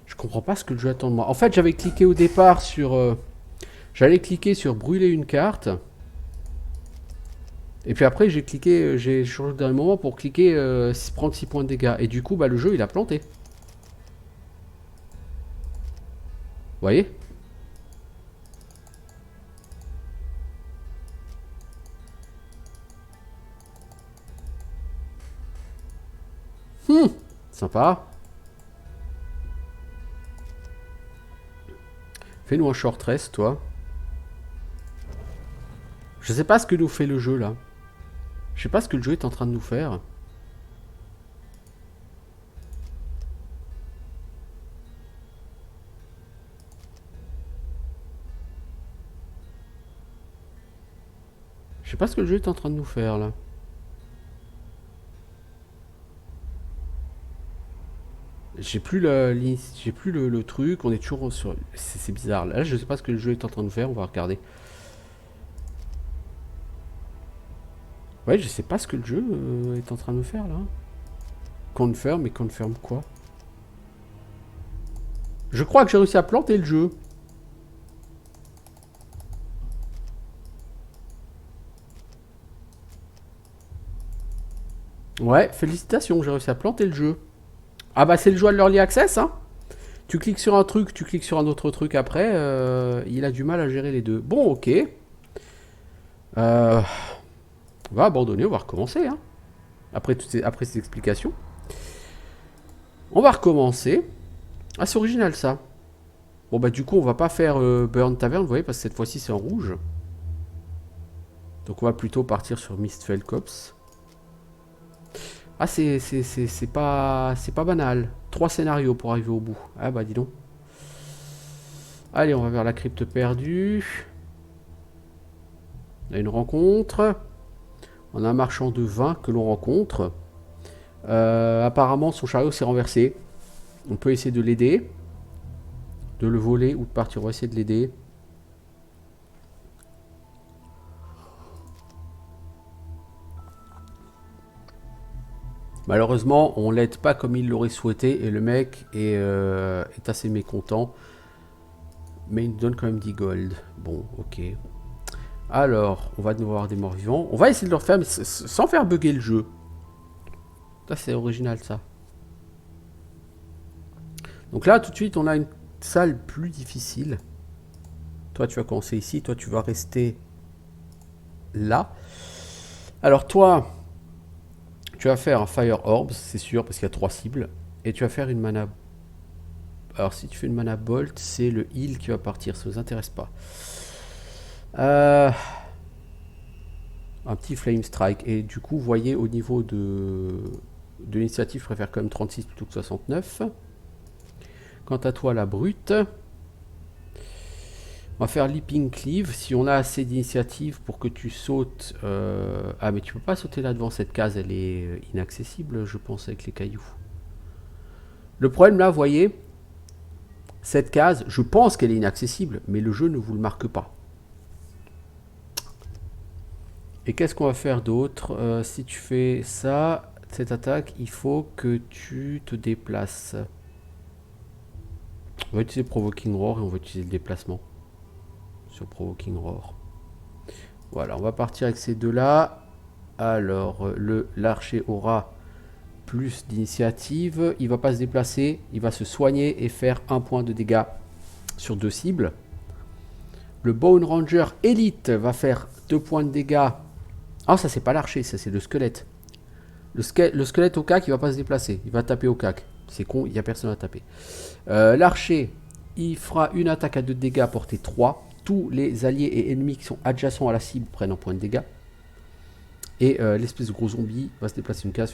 A: Je comprends pas ce que le jeu attend de moi. En fait, j'avais cliqué au départ sur... j'allais cliquer sur brûler une carte. Et puis après, j'ai cliqué, j'ai changé au dernier moment pour cliquer prendre 6 points de dégâts. Et du coup, bah, le jeu, il a planté. Vous voyez? Sympa. Fais-nous un short rest, toi. Je sais pas ce que nous fait le jeu, là. Je sais pas ce que le jeu est en train de nous faire. Je sais pas ce que le jeu est en train de nous faire, là. J'ai plus le truc, on est toujours sur... C'est bizarre. Là, je sais pas ce que le jeu est en train de faire, on va regarder. Ouais, je sais pas ce que le jeu est en train de faire, là. Confirm, mais confirm quoi? Je crois que j'ai réussi à planter le jeu. Ouais, félicitations, j'ai réussi à planter le jeu. Ah bah c'est le jeu de l'Early Access, hein. Tu cliques sur un truc, tu cliques sur un autre truc après, il a du mal à gérer les deux. Bon, ok. On va abandonner, on va recommencer, hein. Après ces explications. On va recommencer. Ah, c'est original, ça. Bon, bah du coup, on va pas faire Burn Tavern, vous voyez, parce que cette fois-ci, c'est en rouge. Donc on va plutôt partir sur Mistfell Cops. Ah, c'est pas banal. 3 scénarios pour arriver au bout. Ah bah dis donc. Allez, on va vers la crypte perdue. On a une rencontre. On a un marchand de vin que l'on rencontre. Apparemment, son chariot s'est renversé. On peut essayer de l'aider. De le voler ou de partir. On va essayer de l'aider. Malheureusement, on l'aide pas comme il l'aurait souhaité et le mec est assez mécontent. Mais il nous donne quand même 10 gold. Bon, ok. Alors, on va devoir avoir des morts vivants. On va essayer de le refaire, mais sans faire bugger le jeu. Ça, c'est original, ça. Donc là, tout de suite, on a une salle plus difficile. Toi, tu vas commencer ici. Toi, tu vas rester là. Alors, toi... Tu vas faire un Fire Orbs, c'est sûr, parce qu'il y a 3 cibles. Et tu vas faire une mana... Alors, si tu fais une mana Bolt, c'est le heal qui va partir. Ça ne nous intéresse pas. Un petit Flame Strike. Et du coup, vous voyez, au niveau de l'initiative, je préfère quand même 36 plutôt que 69. Quant à toi, la brute... On va faire Leaping Cleave. Si on a assez d'initiative pour que tu sautes... Ah, mais tu peux pas sauter là devant cette case. Elle est inaccessible, je pense, avec les cailloux. Le problème là, vous voyez, cette case, je pense qu'elle est inaccessible, mais le jeu ne vous le marque pas. Et qu'est-ce qu'on va faire d'autre? Si tu fais ça, cette attaque, il faut que tu te déplaces. On va utiliser Provoking Roar et on va utiliser le déplacement. Sur Provoking Roar. Voilà, on va partir avec ces deux-là. Alors, l'archer aura plus d'initiative. Il va pas se déplacer. Il va se soigner et faire 1 point de dégâts sur 2 cibles. Le Bone Ranger Elite va faire 2 points de dégâts. Ah, ça, c'est pas l'archer, ça, c'est le squelette. Le squelette au cac, il va pas se déplacer. Il va taper au cac. C'est con, il n'y a personne à taper. L'archer, il fera une attaque à 2 dégâts à portée 3. Tous les alliés et ennemis qui sont adjacents à la cible prennent un point de dégâts. Et l'espèce de gros zombie va se déplacer une case.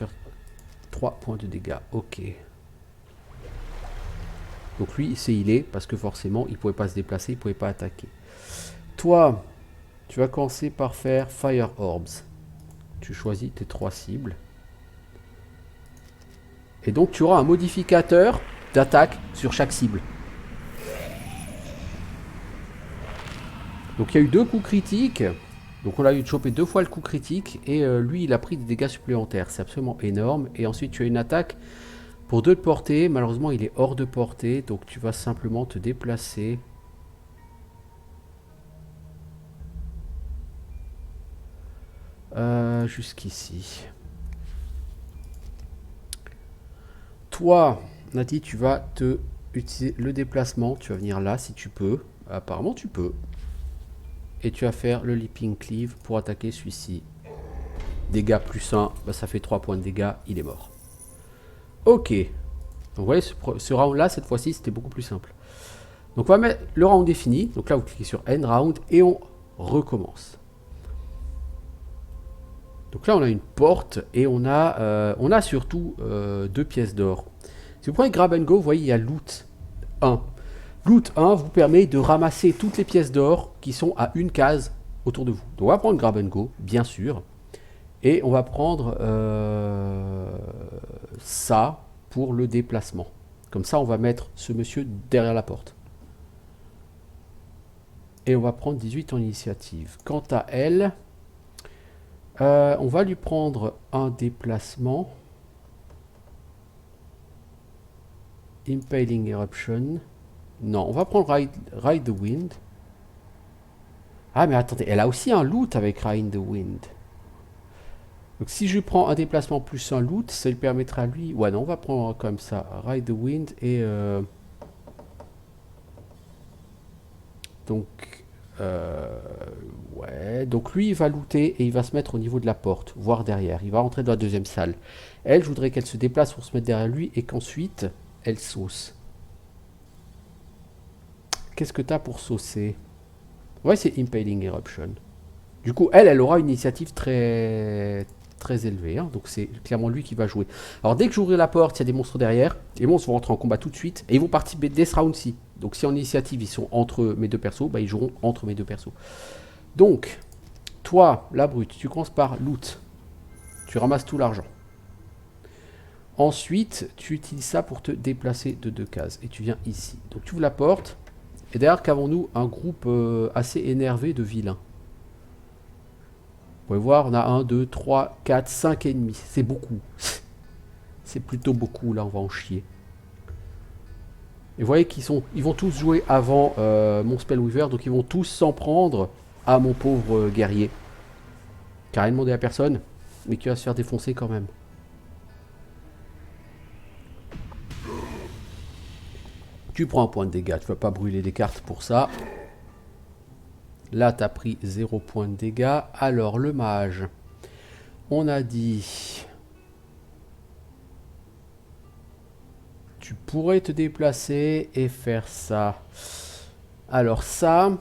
A: 3 points de dégâts. Ok. Donc lui, il s'est healé parce que forcément, il ne pouvait pas se déplacer, il ne pouvait pas attaquer. Toi, tu vas commencer par faire Fire Orbs. Tu choisis tes 3 cibles. Et donc, tu auras un modificateur d'attaque sur chaque cible. Donc, il y a eu 2 coups critiques. Donc, on a eu chopé 2 fois le coup critique. Et lui, il a pris des dégâts supplémentaires. C'est absolument énorme. Et ensuite, tu as une attaque pour 2 de portée. Malheureusement, il est hors de portée. Donc, tu vas simplement te déplacer. Jusqu'ici. Toi, Nati, tu vas te utiliser le déplacement. Tu vas venir là si tu peux. Apparemment, tu peux. Et tu vas faire le Leaping Cleave pour attaquer celui-ci. Dégâts plus 1, bah ça fait 3 points de dégâts, il est mort. Ok. Donc vous voyez, ce round-là, cette fois-ci, c'était beaucoup plus simple. Donc on va mettre le round est fini. Donc là, vous cliquez sur End Round et on recommence. Donc là, on a une porte et on a surtout 2 pièces d'or. Si vous prenez Grab and Go, vous voyez, il y a Loot 1. Loot 1 vous permet de ramasser toutes les pièces d'or qui sont à une case autour de vous. Donc on va prendre Grab and Go, bien sûr. Et on va prendre ça pour le déplacement. Comme ça, on va mettre ce monsieur derrière la porte. Et on va prendre 18 en initiative. Quant à elle, on va lui prendre un déplacement. Impaling Eruption. Non, on va prendre Ride the Wind. Ah, mais attendez, elle a aussi un loot avec Ride the Wind. Donc si je lui prends un déplacement plus un loot, ça lui permettra à lui... Ouais, non, on va prendre comme ça. Ride the Wind et... Donc... Ouais, donc lui, il va looter et il va se mettre au niveau de la porte, voire derrière. Il va rentrer dans la deuxième salle. Elle, je voudrais qu'elle se déplace pour se mettre derrière lui et qu'ensuite, elle sauce. Qu'est-ce que tu as pour saucer? Ouais, c'est Impaling Eruption. Du coup, elle aura une initiative très élevée. Hein, donc c'est clairement lui qui va jouer. Alors dès que j'ouvrirai la porte, il y a des monstres derrière. Les monstres vont rentrer en combat tout de suite. Et ils vont participer dès ce round-ci. Donc si en initiative, ils sont entre mes 2 persos, bah, ils joueront entre mes 2 persos. Donc, toi, la brute, tu commences par loot. Tu ramasses tout l'argent. Ensuite, tu utilises ça pour te déplacer de 2 cases. Et tu viens ici. Donc tu ouvres la porte. Et derrière, qu'avons-nous? Un groupe assez énervé de vilains. Vous pouvez voir, on a 1, 2, 3, 4, 5 ennemis. C'est beaucoup. C'est plutôt beaucoup, là, on va en chier. Et vous voyez ils vont tous jouer avant mon Spellweaver, donc ils vont tous s'en prendre à mon pauvre guerrier. Qui n'a rien demandé à personne, mais qui va se faire défoncer quand même. Tu prends un point de dégâts, tu ne vas pas brûler des cartes pour ça. Là, tu as pris 0 point de dégâts. Alors, le mage, on a dit... Tu pourrais te déplacer et faire ça. Alors ça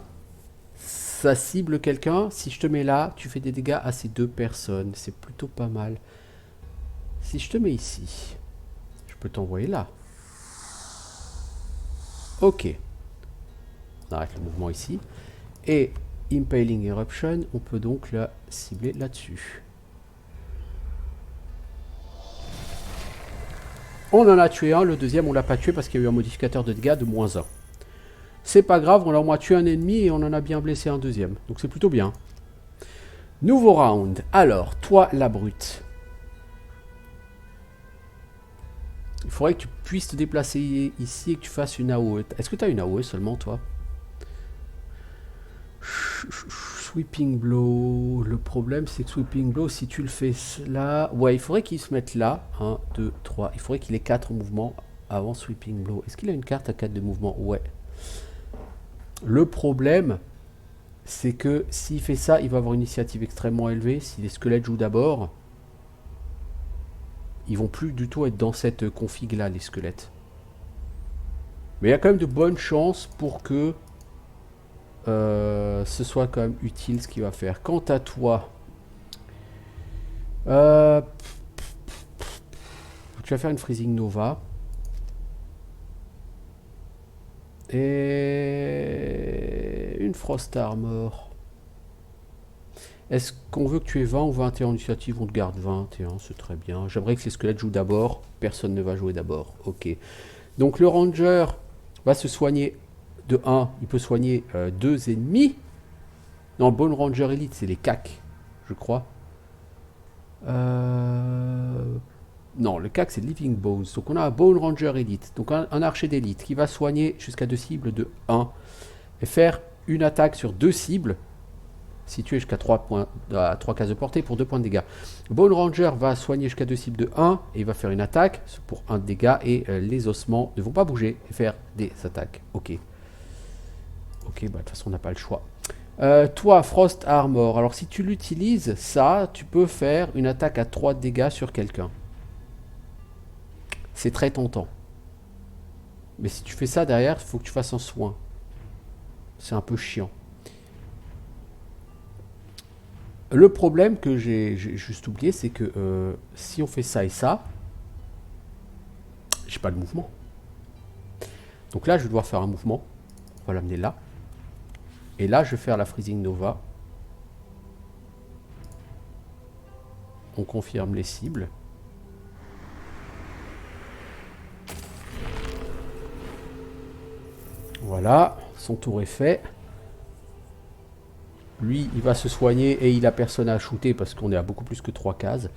A: cible quelqu'un. Si je te mets là, tu fais des dégâts à ces 2 personnes. C'est plutôt pas mal. Si je te mets ici, je peux t'envoyer là. Ok. On arrête le mouvement ici. Et Impaling Eruption, on peut donc la cibler là-dessus. On en a tué un, le deuxième on l'a pas tué parce qu'il y a eu un modificateur de dégâts de -1. C'est pas grave, on a au moins tué un ennemi et on en a bien blessé un deuxième. Donc c'est plutôt bien. Nouveau round. Alors, toi la brute. Il faudrait que tu puisses te déplacer ici et que tu fasses une AOE. Est-ce que tu as une AOE seulement toi? Sweeping Blow. Le problème c'est que Sweeping Blow, si tu le fais là... Ouais, il faudrait qu'il se mette là. 1, 2, 3. Il faudrait qu'il ait 4 mouvements avant Sweeping Blow. Est-ce qu'il a une carte à 4 de mouvement? Ouais. Le problème, c'est que s'il fait ça, il va avoir une initiative extrêmement élevée. Si les squelettes jouent d'abord, ils vont plus du tout être dans cette config là, les squelettes. Mais il y a quand même de bonnes chances pour que ce soit quand même utile ce qu'il va faire. Quant à toi, tu vas faire une Freezing Nova. Et une Frost Armor. Est-ce qu'on veut que tu aies 20 ou 21 initiative? On te garde 21, c'est très bien. J'aimerais que les squelettes jouent d'abord. Personne ne va jouer d'abord. Ok. Donc le Ranger va se soigner de 1. Il peut soigner 2 ennemis. Non, Bone Ranger Elite, c'est les CAC, je crois. Non, le CAC, c'est Living Bones. Donc on a un Bone Ranger Elite. Donc un archer d'élite qui va soigner jusqu'à 2 cibles de 1. Et faire une attaque sur 2 cibles. Situé jusqu'à 3 cases de portée pour 2 points de dégâts. Bone Ranger va soigner jusqu'à 2 cibles de 1 et il va faire une attaque pour 1 de dégâts et les ossements ne vont pas bouger et faire des attaques. Ok. Ok, bah de toute façon on n'a pas le choix. Toi, Frost Armor, alors si tu l'utilises, ça, tu peux faire une attaque à 3 de dégâts sur quelqu'un. C'est très tentant. Mais si tu fais ça derrière, il faut que tu fasses un soin. C'est un peu chiant. Le problème que j'ai juste oublié, c'est que si on fait ça et ça, j'ai pas de mouvement. Donc là, je vais devoir faire un mouvement. On va l'amener là. Et là, je vais faire la Freezing Nova. On confirme les cibles. Voilà, son tour est fait. Lui, il va se soigner et il a personne à shooter parce qu'on est à beaucoup plus que 3 cases.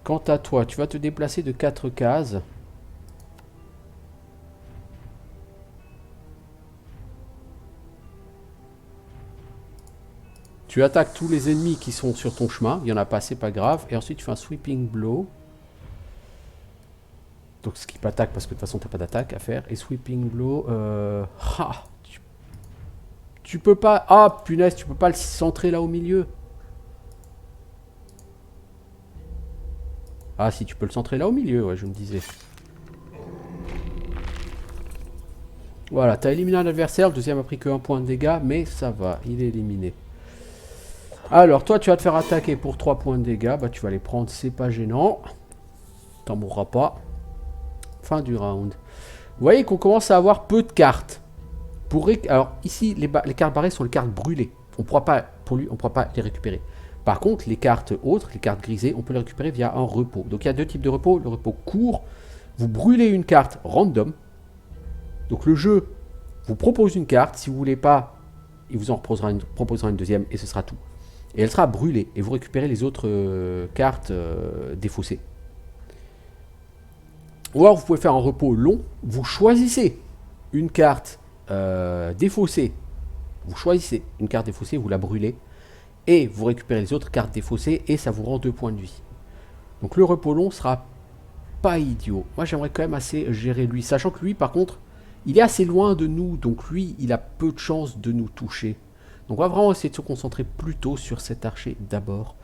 A: Quant à toi, tu vas te déplacer de 4 cases. Tu attaques tous les ennemis qui sont sur ton chemin. Il n'y en a pas, c'est pas grave. Et ensuite, tu fais un Sweeping Blow. Donc, skip attaque parce que de toute façon, tu n'as pas d'attaque à faire. Et Sweeping Blow... Tu peux pas... Ah, punaise, tu peux pas le centrer là au milieu. Ah, si, tu peux le centrer là au milieu, ouais, je me disais. Voilà, tu as éliminé un adversaire. Le deuxième a pris que 1 point de dégâts, mais ça va, il est éliminé. Alors, toi, tu vas te faire attaquer pour 3 points de dégâts. Bah, tu vas les prendre, c'est pas gênant. T'en mourras pas. Fin du round. Vous voyez qu'on commence à avoir peu de cartes. Alors, ici, les cartes barrées sont les cartes brûlées. On ne pourra pas les récupérer. Par contre, les cartes autres, les cartes grisées, on peut les récupérer via un repos. Donc, il y a 2 types de repos. Le repos court, vous brûlez une carte random. Donc, le jeu vous propose une carte. Si vous ne voulez pas, il vous en proposera une deuxième et ce sera tout. Et elle sera brûlée. Et vous récupérez les autres cartes défaussées. Ou alors, vous pouvez faire un repos long. Vous choisissez une carte défaussée. Vous choisissez une carte défaussée, vous la brûlez. Et vous récupérez les autres cartes défaussées. Et ça vous rend 2 points de vie. Donc le repos long sera pas idiot. Moi, j'aimerais quand même assez gérer lui. Sachant que lui, par contre, il est assez loin de nous. Donc lui, il a peu de chances de nous toucher. Donc on va vraiment essayer de se concentrer plutôt sur cet archer d'abord.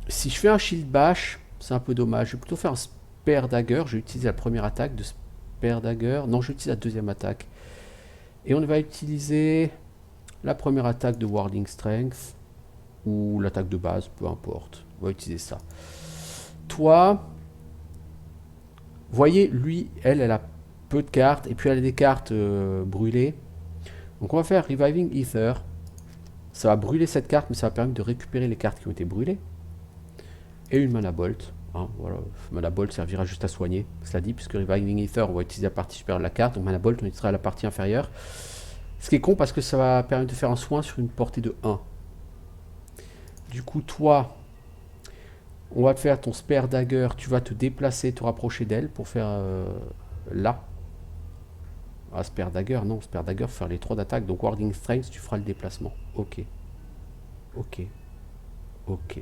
A: Si je fais un shield bash, c'est un peu dommage. Je vais plutôt faire un spear dagger. Je vais utiliser la première attaque de spear dagger. Non, j'utilise la deuxième attaque. Et on va utiliser la première attaque de warding strength. Ou l'attaque de base, peu importe. On va utiliser ça. Toi, voyez, lui, elle a peu de cartes. Et puis elle a des cartes brûlées. Donc on va faire Reviving Ether. Ça va brûler cette carte, mais ça va permettre de récupérer les cartes qui ont été brûlées. Et une Mana Bolt. Hein, voilà. Mana Bolt servira juste à soigner. Cela dit, puisque Reviving Ether, on va utiliser la partie supérieure de la carte. Donc Mana Bolt, on utilisera la partie inférieure. Ce qui est con parce que ça va permettre de faire un soin sur une portée de 1. Du coup, toi, on va te faire ton Spear Dagger. Tu vas te déplacer, te rapprocher d'elle pour faire là. Ah, Spear Dagger, non. Spear Dagger, faire les 3 d'attaque. Donc Warding Strength, tu feras le déplacement. Ok. Ok. Ok.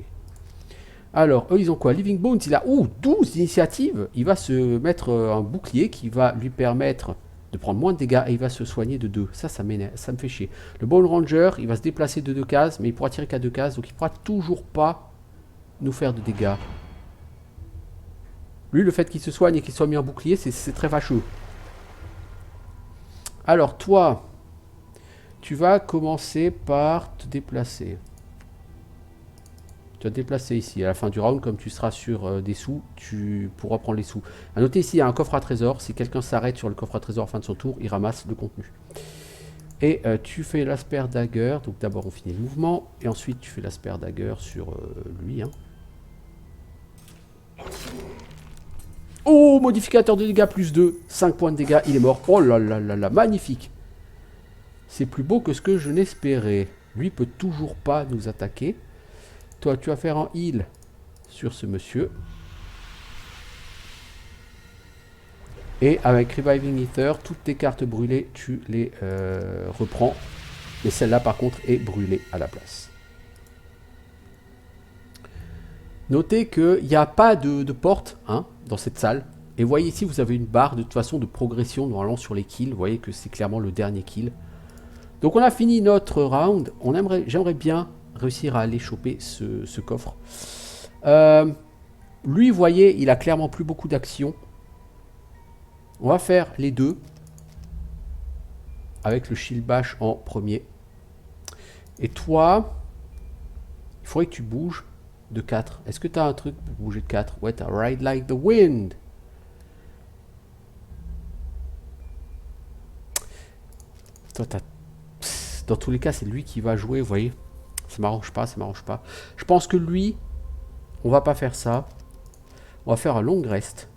A: Alors, eux, ils ont quoi? Living Bones, il a 12 initiatives. Il va se mettre un bouclier qui va lui permettre de prendre moins de dégâts et il va se soigner de 2. Ça m'énerve, ça me fait chier. Le Bone Ranger, il va se déplacer de 2 cases, mais il pourra tirer qu'à 2 cases, donc il pourra toujours pas nous faire de dégâts. Lui, le fait qu'il se soigne et qu'il soit mis en bouclier, c'est très fâcheux. Alors, toi, tu vas commencer par te déplacer. Tu vas te déplacer ici. À la fin du round, comme tu seras sur des sous, tu pourras prendre les sous. A noter ici, il y a un coffre à trésor. Si quelqu'un s'arrête sur le coffre à trésor à la fin de son tour, il ramasse le contenu. Et tu fais l'asper dagger. Donc d'abord, on finit le mouvement. Et ensuite, tu fais l'asper dagger sur lui. Hein. Oh, modificateur de dégâts plus 2. 5 points de dégâts, il est mort. Oh là là là là, magnifique. C'est plus beau que ce que je n'espérais. Lui peut toujours pas nous attaquer. Toi, tu vas faire un heal sur ce monsieur. Et avec Reviving Ether, toutes tes cartes brûlées, tu les reprends. Mais celle-là, par contre, est brûlée à la place. Notez qu'il n'y a pas de porte hein, dans cette salle. Et vous voyez ici, vous avez une barre de toute façon de progression normalement sur les kills. Vous voyez que c'est clairement le dernier kill. Donc on a fini notre round. J'aimerais bien réussir à aller choper ce coffre. Lui, vous voyez, il a clairement plus beaucoup d'actions. On va faire les deux. Avec le shield bash en premier. Et toi, il faudrait que tu bouges de 4. Est-ce que tu as un truc pour bouger de 4? Ouais, tu as Ride Like the Wind. Toi, dans tous les cas, c'est lui qui va jouer, vous voyez. Ça m'arrange pas, ça m'arrange pas. Je pense que lui, on va pas faire ça. On va faire un long rest.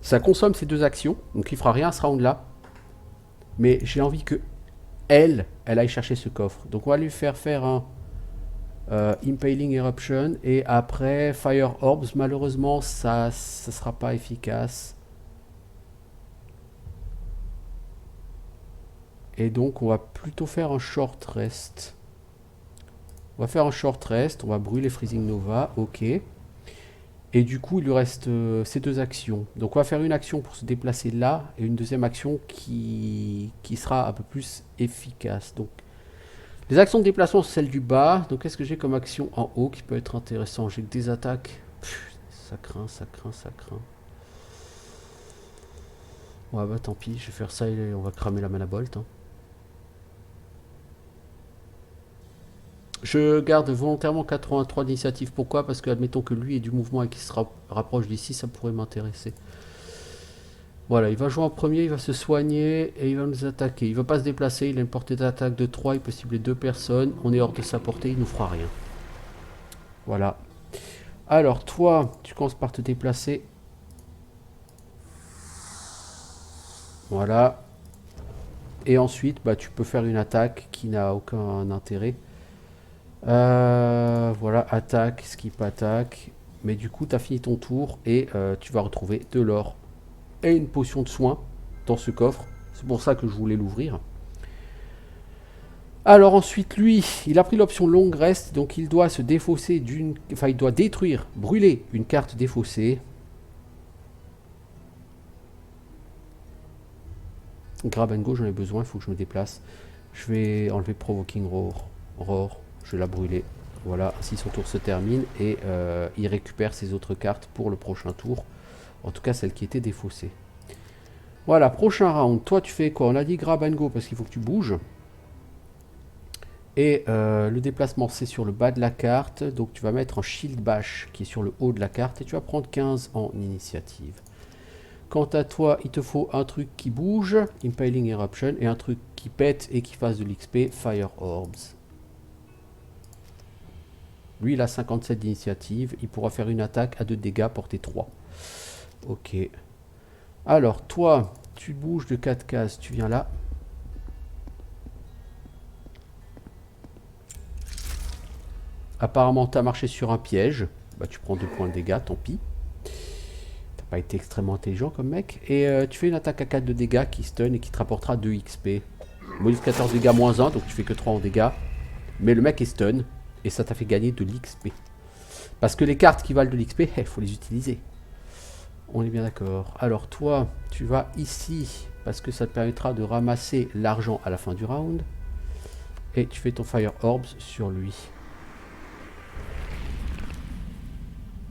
A: Ça consomme ces deux actions, donc il fera rien à ce round-là. Mais j'ai envie que elle aille chercher ce coffre. Donc on va lui faire un Impaling Eruption et après Fire Orbs. Malheureusement, ça sera pas efficace. Et donc on va plutôt faire un short rest. On va faire un short rest, on va brûler Freezing Nova, ok. Et du coup, il lui reste ces deux actions. Donc on va faire une action pour se déplacer là, et une deuxième action qui sera un peu plus efficace. Donc, les actions de déplacement sont celles du bas. Donc qu'est-ce que j'ai comme action en haut qui peut être intéressant? J'ai que des attaques. Ça craint, ça craint, ça craint. Ouais bah tant pis, je vais faire ça et on va cramer la mana bolt. Hein. Je garde volontairement 83 d'initiative. Pourquoi? Parce que admettons que lui ait du mouvement et qu'il se rapproche d'ici, ça pourrait m'intéresser. Voilà, il va jouer en premier, il va se soigner et il va nous attaquer. Il ne va pas se déplacer, il a une portée d'attaque de 3, il peut cibler 2 personnes. On est hors de sa portée, il nous fera rien. Voilà. Alors toi, tu commences par te déplacer. Voilà. Et ensuite, bah, tu peux faire une attaque qui n'a aucun intérêt. Voilà, attaque, skip attaque. Mais du coup, tu as fini ton tour et tu vas retrouver de l'or et une potion de soin dans ce coffre. C'est pour ça que je voulais l'ouvrir. Alors ensuite, lui, il a pris l'option long rest, donc il doit se défausser d'une... Enfin, il doit détruire, brûler une carte défaussée. Grab and go, j'en ai besoin, il faut que je me déplace. Je vais enlever Provoking Roar. Je vais la brûler. Voilà, ainsi son tour se termine et il récupère ses autres cartes pour le prochain tour. En tout cas, celle qui était défaussée. Voilà, prochain round. Toi, tu fais quoi? On a dit grab and go parce qu'il faut que tu bouges. Et le déplacement, c'est sur le bas de la carte. Donc, tu vas mettre un shield bash qui est sur le haut de la carte. Et tu vas prendre 15 en initiative. Quant à toi, il te faut un truc qui bouge, Impaling Eruption, et un truc qui pète et qui fasse de l'XP, Fire Orbs. Lui, il a 57 d'initiative. Il pourra faire une attaque à 2 dégâts, portée 3. Ok. Alors, toi, tu bouges de 4 cases. Tu viens là. Apparemment, tu as marché sur un piège. Bah, tu prends 2 points de dégâts, tant pis. T'as pas été extrêmement intelligent comme mec. Et tu fais une attaque à 4 de dégâts qui stun et qui te rapportera 2 XP. Modificateur de dégâts moins 1, donc tu fais que 3 en dégâts. Mais le mec est stun. Et ça t'a fait gagner de l'XP. Parce que les cartes qui valent de l'XP, il faut les utiliser. On est bien d'accord. Alors toi, tu vas ici. Parce que ça te permettra de ramasser l'argent à la fin du round. Et tu fais ton Fire Orbs sur lui.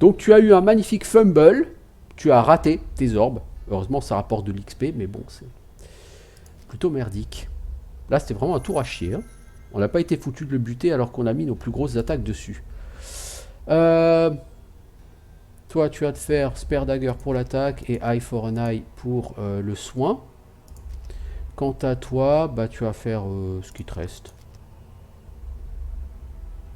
A: Donc tu as eu un magnifique fumble. Tu as raté tes orbes. Heureusement, ça rapporte de l'XP. Mais bon, c'est plutôt merdique. Là, c'était vraiment un tour à chier. Hein. On n'a pas été foutu de le buter alors qu'on a mis nos plus grosses attaques dessus. Toi, tu vas te faire Spear Dagger pour l'attaque et Eye for an Eye pour le soin. Quant à toi, bah, tu vas faire ce qui te reste.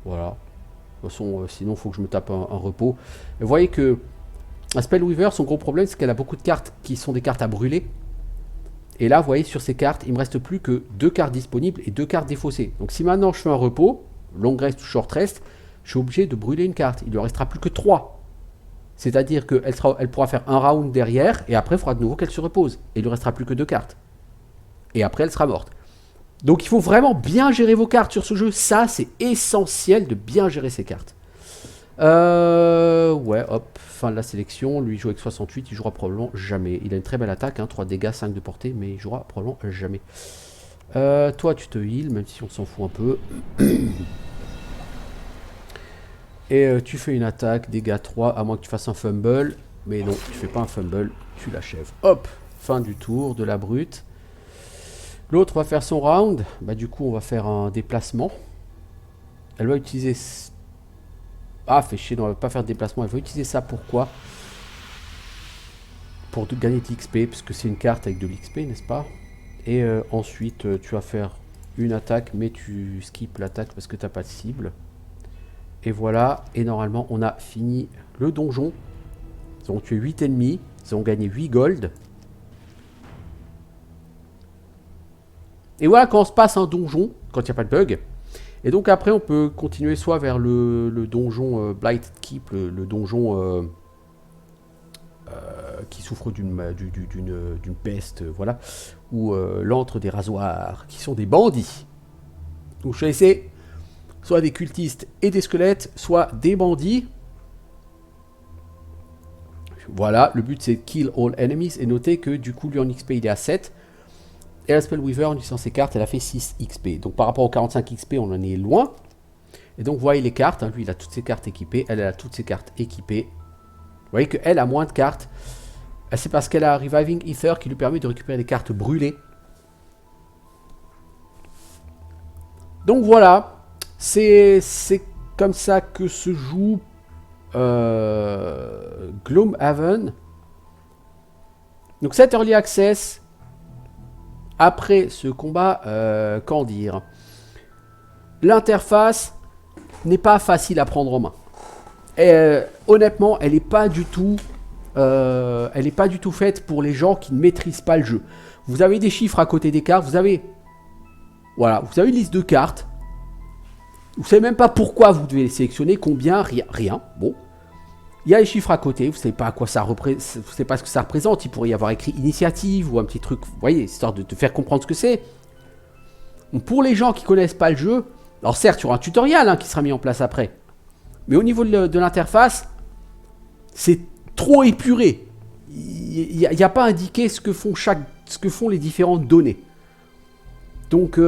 A: Voilà. De toute façon, sinon, il faut que je me tape un repos. Et vous voyez que la Spellweaver, son gros problème, c'est qu'elle a beaucoup de cartes qui sont des cartes à brûler. Et là, vous voyez, sur ces cartes, il me reste plus que 2 cartes disponibles et 2 cartes défaussées. Donc si maintenant je fais un repos, long rest ou short rest, je suis obligé de brûler une carte. Il ne lui restera plus que 3. C'est-à-dire qu'elle pourra faire un round derrière, et après, il faudra de nouveau qu'elle se repose. Et il ne lui restera plus que 2 cartes. Et après, elle sera morte. Donc il faut vraiment bien gérer vos cartes sur ce jeu. Ça, c'est essentiel de bien gérer ses cartes. Ouais, hop, fin de la sélection. Lui, il joue avec 68, il jouera probablement jamais. Il a une très belle attaque, hein, 3 dégâts, 5 de portée, mais il jouera probablement jamais. Toi, tu te heal, même si on s'en fout un peu. Et tu fais une attaque, dégâts 3, à moins que tu fasses un fumble. Mais non, tu fais pas un fumble, tu l'achèves. Hop, fin du tour de la brute. L'autre va faire son round. Bah, du coup, on va faire un déplacement. Elle va utiliser... Ah, fait chier, non, elle va pas faire de déplacement. Elle va utiliser ça pourquoi? Pour gagner de l'XP, parce que c'est une carte avec de l'XP, n'est-ce pas? Et ensuite, tu vas faire une attaque, mais tu skips l'attaque parce que tu n'as pas de cible. Et voilà, et normalement, on a fini le donjon. Ils ont tué 8 ennemis, ils ont gagné 8 gold. Et voilà, quand on se passe un donjon, quand il n'y a pas de bug. Et donc après, on peut continuer soit vers le donjon Blighted Keep, le donjon qui souffre d'une peste, voilà, ou l'antre des rasoirs, qui sont des bandits. Donc choisissez soit des cultistes et des squelettes, soit des bandits. Voilà, le but c'est kill all enemies, et notez que du coup, lui en XP, il est à 7. Et la Spellweaver, en utilisant ses cartes, elle a fait 6 XP. Donc par rapport aux 45 XP, on en est loin. Et donc vous voyez les cartes, hein, lui il a toutes ses cartes équipées, elle a toutes ses cartes équipées. Vous voyez qu'elle a moins de cartes. C'est parce qu'elle a Reviving Ether qui lui permet de récupérer des cartes brûlées. Donc voilà, c'est comme ça que se joue Gloomhaven. Donc cet Early Access... Après ce combat, qu'en dire? L'interface n'est pas facile à prendre en main. Et, honnêtement, elle n'est pas du tout faite pour les gens qui ne maîtrisent pas le jeu. Vous avez des chiffres à côté des cartes, vous avez une liste de cartes. Vous ne savez même pas pourquoi vous devez les sélectionner, combien, rien. Bon. Il y a les chiffres à côté, vous ne savez pas à quoi ça représente, vous savez pas ce que ça représente. Il pourrait y avoir écrit initiative ou un petit truc, vous voyez, histoire de te faire comprendre ce que c'est. Pour les gens qui connaissent pas le jeu, alors certes, il y aura un tutoriel qui sera mis en place après. Mais au niveau de l'interface, c'est trop épuré. Il n'y a pas indiqué ce que font les différentes données. Donc,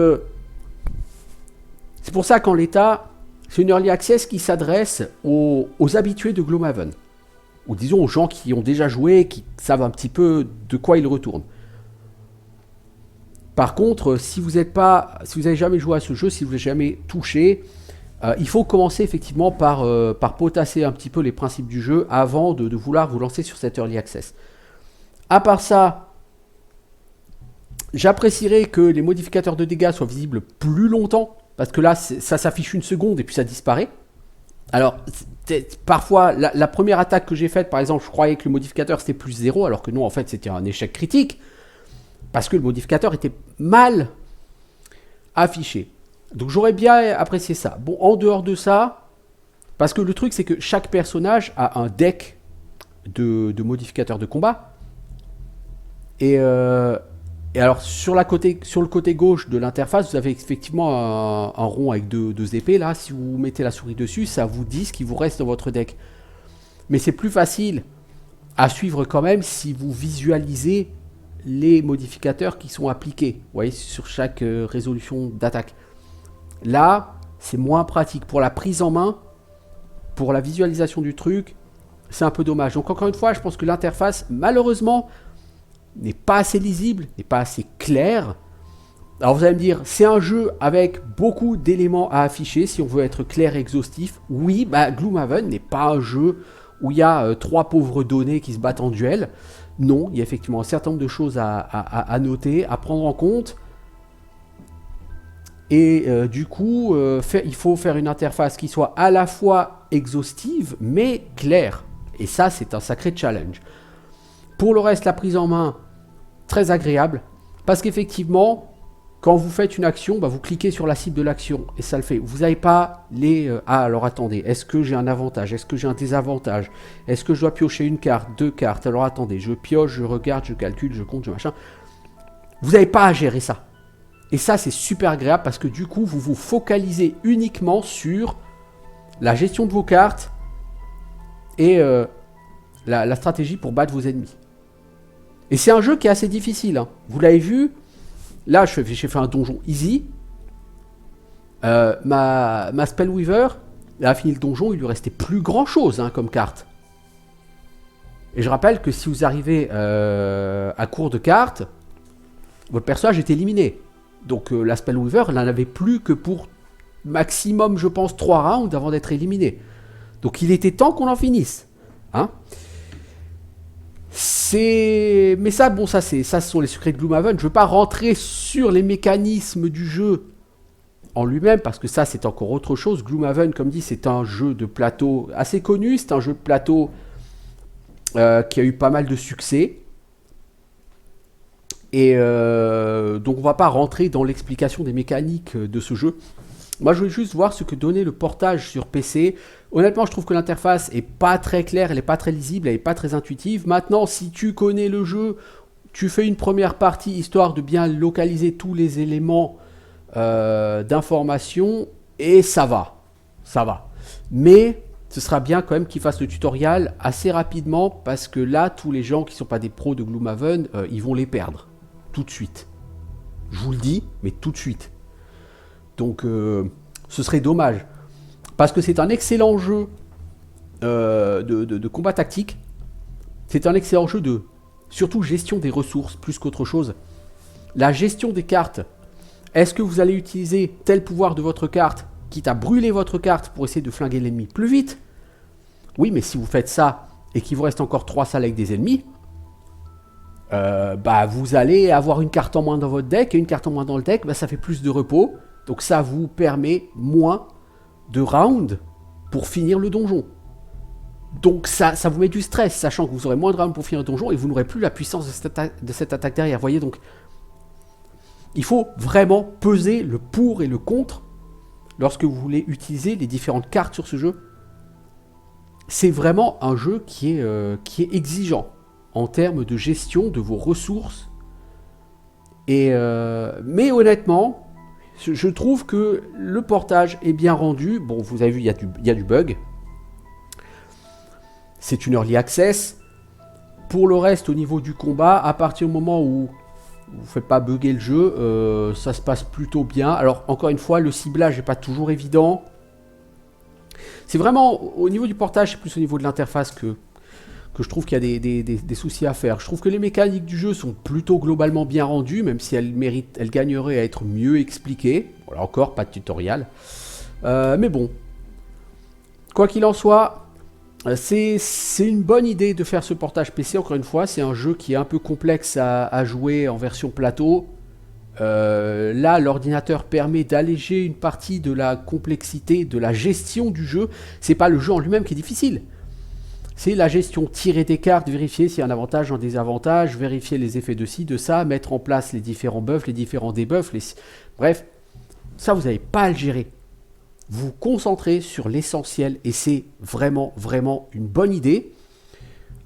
A: c'est pour ça qu'en l'état... C'est une Early Access qui s'adresse aux habitués de Gloomhaven. Ou disons aux gens qui ont déjà joué, qui savent un petit peu de quoi ils retournent. Par contre, si vous n'avez jamais joué à ce jeu, si vous n'avez jamais touché, il faut commencer effectivement par potasser un petit peu les principes du jeu avant de vouloir vous lancer sur cette Early Access. À part ça, j'apprécierais que les modificateurs de dégâts soient visibles plus longtemps. Parce que là, ça s'affiche une seconde et puis ça disparaît. Alors, parfois, la première attaque que j'ai faite, par exemple, je croyais que le modificateur c'était plus 0, alors que non, en fait, c'était un échec critique. Parce que le modificateur était mal affiché. Donc, j'aurais bien apprécié ça. Bon, en dehors de ça, parce que le truc, c'est que chaque personnage a un deck de modificateurs de combat. Et alors, sur le côté gauche de l'interface, vous avez effectivement un rond avec deux épées. Là, si vous mettez la souris dessus, ça vous dit ce qui vous reste dans votre deck. Mais c'est plus facile à suivre quand même si vous visualisez les modificateurs qui sont appliqués. Vous voyez, sur chaque résolution d'attaque. Là, c'est moins pratique. Pour la prise en main, pour la visualisation du truc, c'est un peu dommage. Donc encore une fois, je pense que l'interface, malheureusement... n'est pas assez lisible, n'est pas assez clair. Alors vous allez me dire, c'est un jeu avec beaucoup d'éléments à afficher, si on veut être clair et exhaustif. Oui, bah Gloomhaven n'est pas un jeu où il y a trois pauvres données qui se battent en duel. Non, il y a effectivement un certain nombre de choses à noter, à prendre en compte. Et du coup, il faut faire une interface qui soit à la fois exhaustive, mais claire. Et ça, c'est un sacré challenge. Pour le reste, la prise en main, très agréable. Parce qu'effectivement, quand vous faites une action, bah, vous cliquez sur la cible de l'action et ça le fait. Vous n'avez pas les... ah, alors attendez, est-ce que j'ai un avantage? Est-ce que j'ai un désavantage? Est-ce que je dois piocher une carte, deux cartes? Alors attendez, je pioche, je regarde, je calcule, je compte, je machin. Vous n'avez pas à gérer ça. Et ça, c'est super agréable parce que du coup, vous vous focalisez uniquement sur la gestion de vos cartes et la stratégie pour battre vos ennemis. Et c'est un jeu qui est assez difficile. Hein. Vous l'avez vu. Là, j'ai fait un donjon easy. Ma Spellweaver, elle a fini le donjon, il lui restait plus grand chose comme carte. Et je rappelle que si vous arrivez à court de cartes, votre personnage est éliminé. Donc la Spellweaver, elle n'en avait plus que pour maximum, je pense, 3 rounds avant d'être éliminé. Donc il était temps qu'on en finisse. Hein? Mais ça, bon, ça ce sont les secrets de Gloomhaven. Je ne veux pas rentrer sur les mécanismes du jeu en lui-même, parce que ça, c'est encore autre chose. Gloomhaven, comme dit, c'est un jeu de plateau assez connu. C'est un jeu de plateau qui a eu pas mal de succès. Et donc, on ne va pas rentrer dans l'explication des mécaniques de ce jeu. Moi, je voulais juste voir ce que donnait le portage sur PC. Honnêtement, je trouve que l'interface est pas très claire, elle est pas très lisible, elle est pas très intuitive. Maintenant, si tu connais le jeu, tu fais une première partie histoire de bien localiser tous les éléments d'information et ça va. Mais ce sera bien quand même qu'ils fassent le tutoriel assez rapidement parce que là, tous les gens qui sont pas des pros de Gloomhaven, ils vont les perdre tout de suite. Je vous le dis, mais tout de suite. Donc, ce serait dommage. Parce que c'est un excellent jeu de combat tactique. C'est un excellent jeu de, surtout, gestion des ressources, plus qu'autre chose. La gestion des cartes. Est-ce que vous allez utiliser tel pouvoir de votre carte, quitte à brûler votre carte pour essayer de flinguer l'ennemi plus vite? Oui, mais si vous faites ça, et qu'il vous reste encore 3 salles avec des ennemis, bah, vous allez avoir une carte en moins dans votre deck, et une carte en moins dans le deck, bah, ça fait plus de repos. Donc ça vous permet moins de rounds pour finir le donjon. Donc ça vous met du stress, sachant que vous aurez moins de rounds pour finir le donjon et vous n'aurez plus la puissance de cette attaque derrière. Vous voyez, donc il faut vraiment peser le pour et le contre lorsque vous voulez utiliser les différentes cartes sur ce jeu. C'est vraiment un jeu qui est exigeant en termes de gestion de vos ressources. Mais honnêtement, je trouve que le portage est bien rendu. Bon, vous avez vu, il y a du bug. C'est une early access. Pour le reste, au niveau du combat, à partir du moment où vous ne faites pas bugger le jeu, ça se passe plutôt bien. Alors, encore une fois, le ciblage n'est pas toujours évident. C'est vraiment, au niveau du portage, c'est plus au niveau de l'interface que je trouve qu'il y a des soucis à faire. Je trouve que les mécaniques du jeu sont plutôt globalement bien rendues, même si elles gagneraient à être mieux expliquées. Bon, là encore, pas de tutoriel. Mais bon, quoi qu'il en soit, c'est une bonne idée de faire ce portage PC. Encore une fois, c'est un jeu qui est un peu complexe à jouer en version plateau. Là, l'ordinateur permet d'alléger une partie de la complexité, de la gestion du jeu. C'est pas le jeu en lui-même qui est difficile. C'est la gestion, tirer des cartes, vérifier s'il y a un avantage, un désavantage, vérifier les effets de ci, de ça, mettre en place les différents buffs, les différents debuffs, bref, ça vous n'avez pas à le gérer. Vous vous concentrez sur l'essentiel et c'est vraiment, vraiment une bonne idée.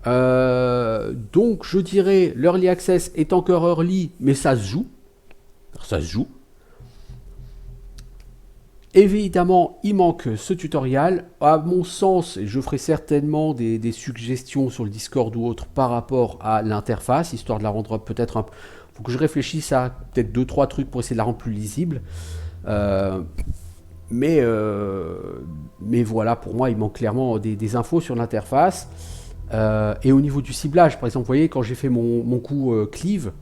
A: Donc je dirais, l'early access est encore early, mais ça se joue. Ça se joue. Évidemment, il manque ce tutoriel. À mon sens, je ferai certainement des suggestions sur le Discord ou autre par rapport à l'interface, histoire de la rendre peut-être un peu... Il faut que je réfléchisse à peut-être 2-3 trucs pour essayer de la rendre plus lisible. Mais voilà, pour moi, il manque clairement des infos sur l'interface. Et au niveau du ciblage, par exemple, vous voyez, quand j'ai fait mon coup cleave,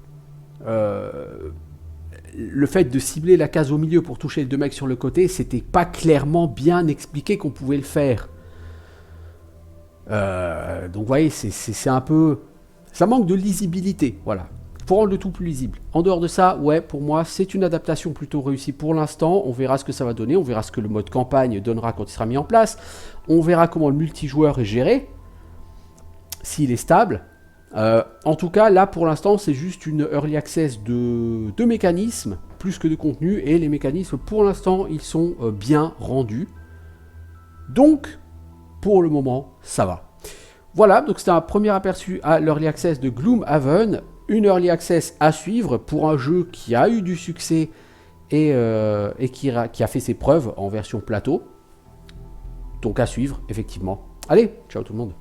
A: le fait de cibler la case au milieu pour toucher les 2 mecs sur le côté, c'était pas clairement bien expliqué qu'on pouvait le faire. Donc vous voyez, c'est un peu... Ça manque de lisibilité, voilà. Faut rendre le tout plus lisible. En dehors de ça, ouais, pour moi, c'est une adaptation plutôt réussie pour l'instant. On verra ce que ça va donner, on verra ce que le mode campagne donnera quand il sera mis en place. On verra comment le multijoueur est géré, s'il est stable. En tout cas, là, pour l'instant, c'est juste une early access de mécanismes, plus que de contenu, et les mécanismes, pour l'instant, ils sont bien rendus. Donc, pour le moment, ça va. Voilà, donc c'était un premier aperçu à l'early access de Gloomhaven. Une early access à suivre pour un jeu qui a eu du succès et qui a fait ses preuves en version plateau. Donc à suivre, effectivement. Allez, ciao tout le monde.